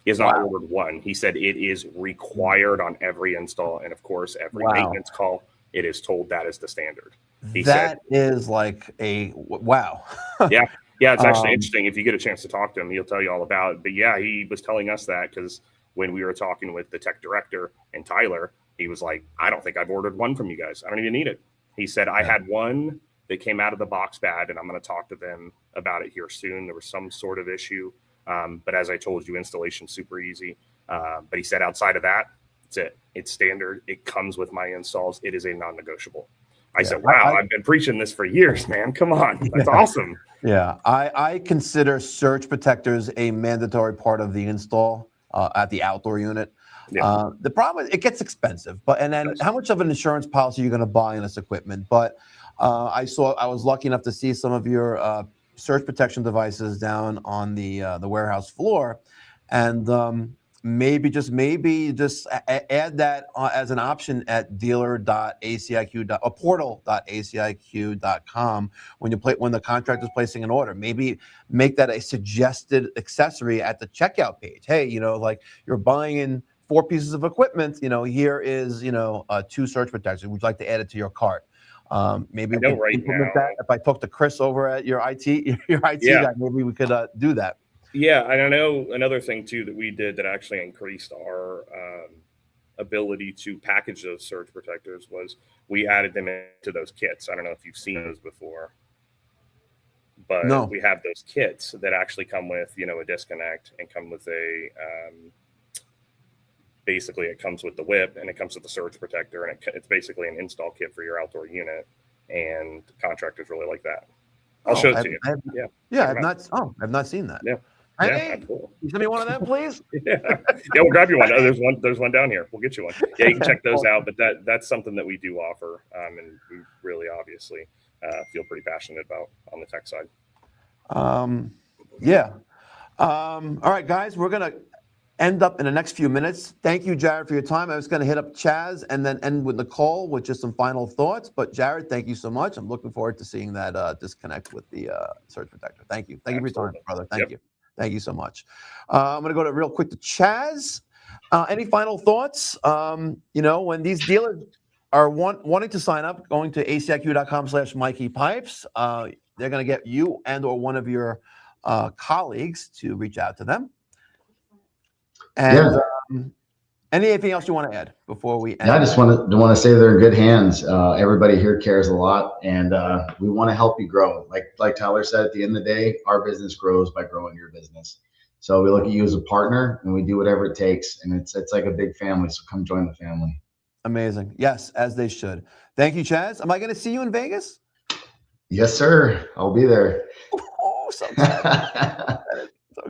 He has not ordered one. He said it is required on every install. And of course, every maintenance call, it is told that is the standard. He That said, is like a wow. Yeah. Yeah. It's actually interesting. If you get a chance to talk to him, he'll tell you all about it. But yeah, he was telling us that because when we were talking with the tech director and Tyler, he was like, I don't think I've ordered one from you guys. I don't even need it. He said, I had one that came out of the box bad, and I'm going to talk to them about it here soon. There was some sort of issue. But as I told you, installation's super easy. But he said outside of that, that's it. It's standard. It comes with my installs. It is a non-negotiable. I said, wow, I've been preaching this for years, man. Come on. That's awesome. Yeah. I consider surge protectors a mandatory part of the install at the outdoor unit. Yeah. The problem is it gets expensive, and then how much of an insurance policy you're going to buy in this equipment? But I was lucky enough to see some of your surge protection devices down on the warehouse floor, and maybe just add that as an option at dealer.aciq or portal.aciq.com when the contractor's placing an order. Maybe make that a suggested accessory at the checkout page. Hey, like you're buying in 4 pieces of equipment. Here is 2 surge protectors. Would you like to add it to your cart? Maybe we could implement that. If I talk to Chris over at your IT guy, maybe we could do that. Yeah, and I know another thing too that we did that actually increased our ability to package those surge protectors was we added them into those kits. I don't know if you've seen those before, but we have those kits that actually come with a disconnect and come with a basically it comes with the whip and it comes with the surge protector, and it's basically an install kit for your outdoor unit, and contractors really like that. I'll show it to you. I've not seen that. Yeah. Hey, cool. You send me one of them, please. We'll grab you one. Oh, there's one down here. We'll get you one. Yeah, you can check those out. But that's something that we do offer, and we really obviously feel pretty passionate about on the tech side. All right, guys, we're gonna end up in the next few minutes. Thank you, Jared, for your time. I was going to hit up Chaz and then end with Nicole with just some final thoughts. But Jared, thank you so much. I'm looking forward to seeing that disconnect with the surge protector. Thank you. Thank you for your time, brother. Thank you. Thank you so much. I'm going to go real quick to Chaz. Any final thoughts? When these dealers are wanting to sign up, going to aciq.com/Mikey Pipes, they're going to get you and or one of your colleagues to reach out to them. And anything else you want to add before we end? I just want to say they're in good hands. Everybody here cares a lot, and we want to help you grow. Like Tyler said, at the end of the day, our business grows by growing your business. So we look at you as a partner, and we do whatever it takes. And it's like a big family. So come join the family. Amazing. Yes, as they should. Thank you, Chaz. Am I going to see you in Vegas? Yes, sir. I'll be there. Oh, so excited.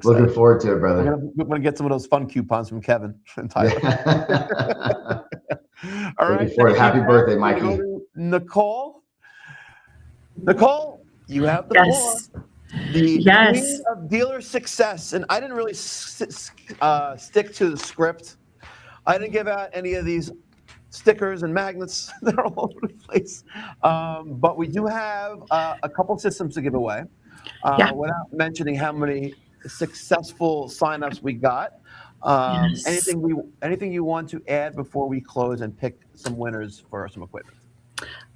Looking forward to it, brother. We're gonna get some of those fun coupons from Kevin and Tyler. All right. Happy birthday, Mikey. Nicole, you have the floor. The queen of dealer success. And I didn't really stick to the script. I didn't give out any of these stickers and magnets. They're all over the place. But we do have a couple systems to give away without mentioning how many successful signups we got. Anything you want to add before we close and pick some winners for some equipment?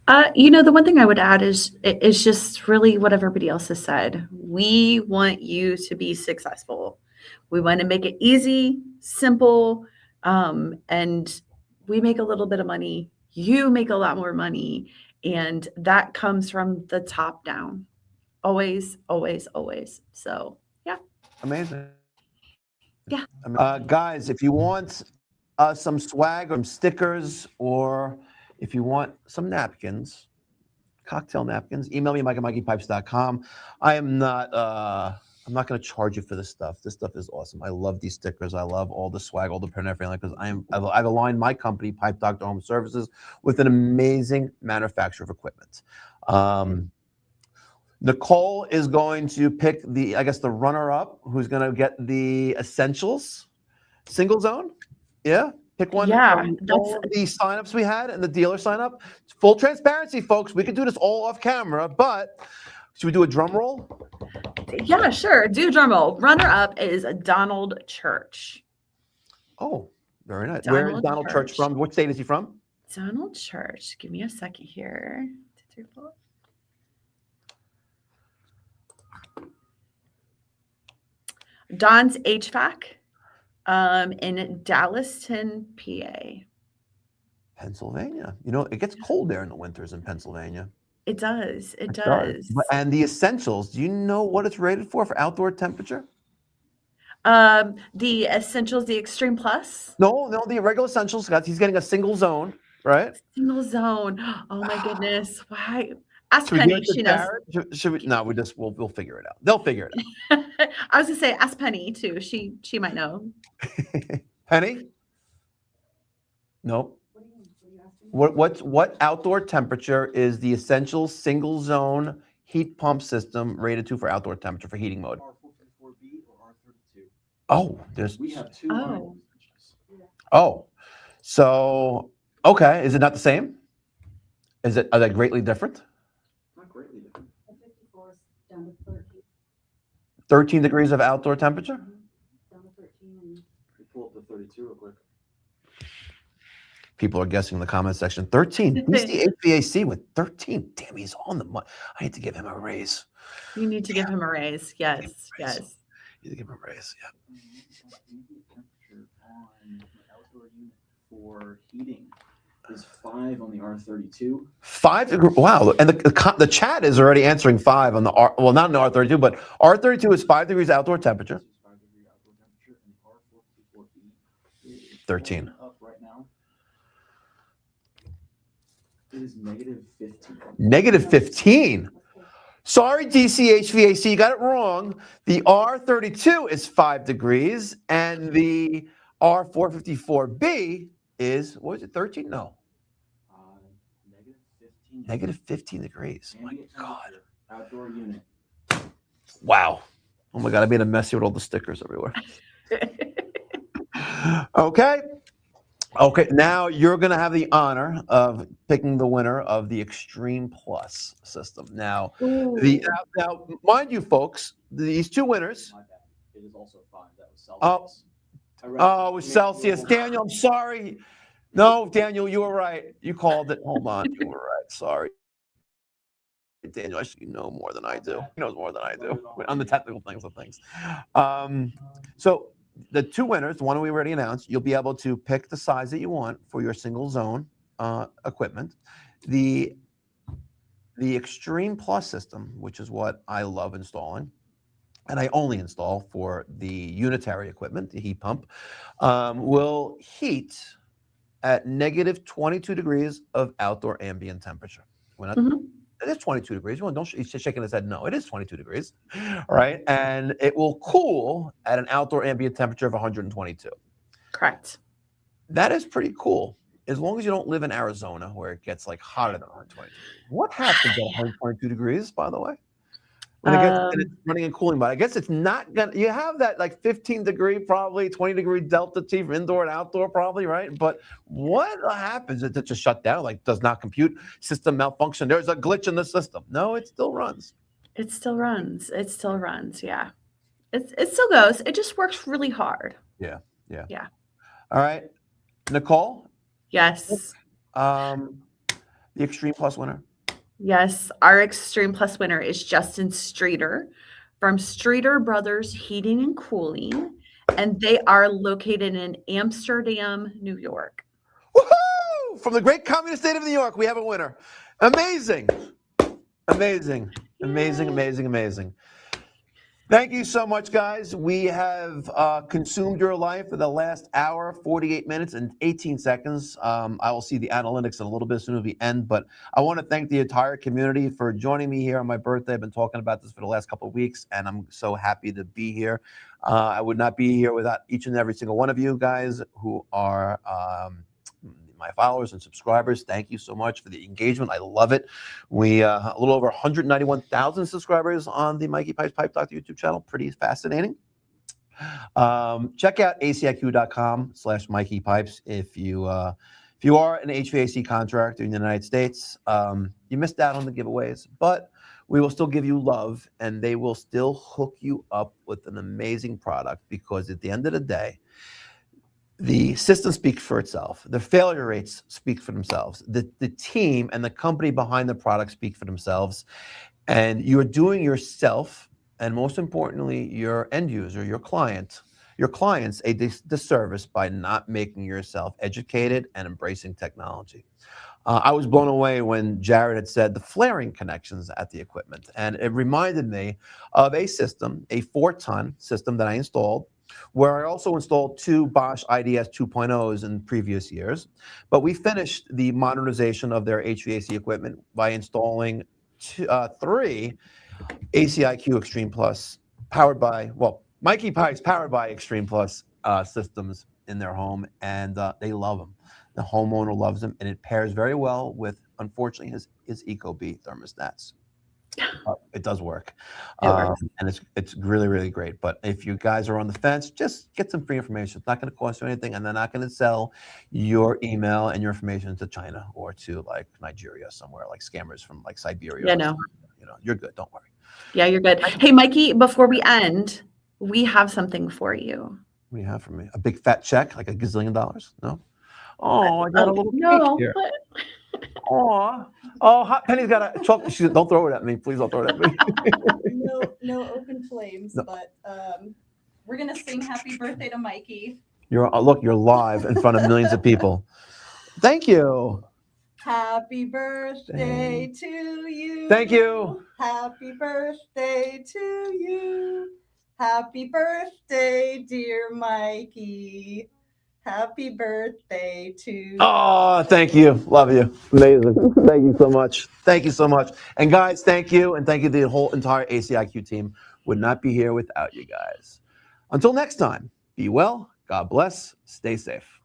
The one thing I would add is just really what everybody else has said. We want you to be successful. We want to make it easy, simple, and we make a little bit of money. You make a lot more money, and that comes from the top down. Always, always, always. So, yeah. Amazing. Yeah. Guys, if you want some swag or some stickers, or if you want some napkins, cocktail napkins, email me, Mike@MikeyPipes.com. I'm not going to charge you for this stuff. This stuff is awesome. I love these stickers. I love all the swag, all the print, everything, because I've aligned my company, Pipe Doctor Home Services, with an amazing manufacturer of equipment. Nicole is going to pick the runner-up, who's going to get the Essentials single zone. Yeah, pick one. Yeah, all of the signups we had and the dealer sign-up. Full transparency, folks. We could do this all off camera, but should we do a drum roll? Yeah, sure. Do a drum roll. Runner-up is Donald Church. Oh, very nice. Where is Donald Church from? What state is he from? Donald Church. Give me a second here. Don's HVAC in Dallaston, PA. Pennsylvania. You know, it gets cold there in the winters in Pennsylvania. It does. It does. does. And the essentials, do you know what it's rated for outdoor temperature? The essentials, the Extreme Plus. No, the regular essentials. He's getting a single zone, right? Single zone. Oh my goodness. Why? Ask Penny. She knows. Should we? No, we'll figure it out. They'll figure it out. I was gonna say, ask Penny too. She might know. Penny? No. What outdoor temperature is the essential single zone heat pump system rated to for outdoor temperature for heating mode? R454B or R32. Oh, We have two. Oh. Oh, so okay. Is it not the same? Are they greatly different? Not greatly different. 54 is down to 13. 13 degrees of outdoor temperature? Down to 13 and We pull up the 32 real quick. People are guessing in the comment section. 13. Who's the HVAC with 13? Damn, he's on the money. I need to give him a raise. You need to give him a raise. Yes. Yes. You need to give him a raise. Yeah. Temperature on the outdoor unit for heating is 5 on the R32. 5 degrees. Wow. And the chat is already answering 5 on the R. Well, not on the R32, but R32 is 5 degrees outdoor temperature. This is 5-degree outdoor temperature, and the R454B is 13. Up right now. It is -15. Negative 15. Sorry, DC HVAC, you got it wrong. The R32 is 5 degrees, and the R454B is, what was it, 13? No, -15. negative 15 degrees. My Ambient God. temperature, outdoor unit. Wow. Oh my God, I made a mess here with all the stickers everywhere. Okay, now you're going to have the honor of picking the winner of the Extreme Plus system. Now, now, mind you, folks, these two winners. My bad. It is also 5. That was Celsius. Oh, Celsius. Daniel, I'm sorry. No, Daniel, you were right. You called it. Hold on. You were right. Sorry. Daniel, you know more than I do. He knows more than I do on the technical things of things. So the two winners, the one we already announced, you'll be able to pick the size that you want for your single zone equipment. The Extreme Plus system, which is what I love installing, and I only install for the unitary equipment, the heat pump, will heat at negative 22 degrees of outdoor ambient temperature. We're not, It is 22 degrees. Well, he's just shaking his head. No, it is 22 degrees, right? And it will cool at an outdoor ambient temperature of 122. Correct. That is pretty cool, as long as you don't live in Arizona where it gets like hotter than 122. What happens at 122 degrees, by the way? When it gets and it's running and cooling, but I guess it's not gonna. You have that like 15 degree, probably 20 degree delta T for indoor and outdoor, probably, right? But what happens? It just shut down, like does not compute, system malfunction. There's a glitch in the system. No, it still runs. It still runs. It still runs. Yeah. It still goes. It just works really hard. Yeah. All right, Nicole. Yes. The Extreme Plus winner. Yes, our Extreme Plus winner is Justin Streeter from Streeter Brothers Heating and Cooling, and they are located in Amsterdam, New York. Woohoo! From the great communist state of New York, we have a winner. Amazing. Amazing. Amazing, amazing, amazing. Thank you so much, guys. We have consumed your life for the last hour, 48 minutes and 18 seconds. I will see the analytics in a little bit as soon as we end, but I want to thank the entire community for joining me here on my birthday. I've been talking about this for the last couple of weeks, and I'm so happy to be here. I would not be here without each and every single one of you guys who are my followers and subscribers. Thank you so much for the engagement. I love it. We a little over 191,000 subscribers on the Mikey Pipes Pipe Doctor YouTube channel. Pretty fascinating. Check out ACiQ.com/Mikey Pipes if you are an HVAC contractor in the United States. You missed out on the giveaways, but we will still give you love, and they will still hook you up with an amazing product, because at the end of the day, The system speaks for itself. The failure rates speak for themselves. The team and the company behind the product speak for themselves. And you're doing yourself, and most importantly, your end user, your clients, a disservice by not making yourself educated and embracing technology. I was blown away when Jared had said the flaring connections at the equipment. And it reminded me of a system, a 4-ton system that I installed, where I also installed 2 Bosch IDS 2.0s in previous years. But we finished the modernization of their HVAC equipment by installing 3 ACiQ Extreme Plus powered by, well, Mikey Pike's powered by Extreme Plus systems in their home, and they love them. The homeowner loves them, and it pairs very well with, unfortunately, his Ecobee thermostats. It does work. It works. And it's really, really great. But if you guys are on the fence, just get some free information. It's not going to cost you anything, and they're not going to sell your email and your information to China or to like Nigeria somewhere, like scammers from like Siberia. Yeah, no. You know, you're good. Don't worry. Yeah, you're good. Hey, Mikey, before we end, we have something for you. What do you have for me? A big fat check, like $1 gazillion? No. Oh, I got a little no, cake here. but Oh, Hot Penny's got a chocolate. Don't throw it at me, please. Don't throw it at me. No open flames, No. but we're gonna sing happy birthday to Mikey. Look, you're live in front of millions of people. Thank you. Happy birthday to you. Thank you. Happy birthday to you. Happy birthday, dear Mikey. Happy birthday to you. Oh, thank you. Love you. Amazing. Thank you so much. Thank you so much. And guys, thank you. And thank you to the whole entire ACiQ team. Would not be here without you guys. Until next time, be well. God bless. Stay safe.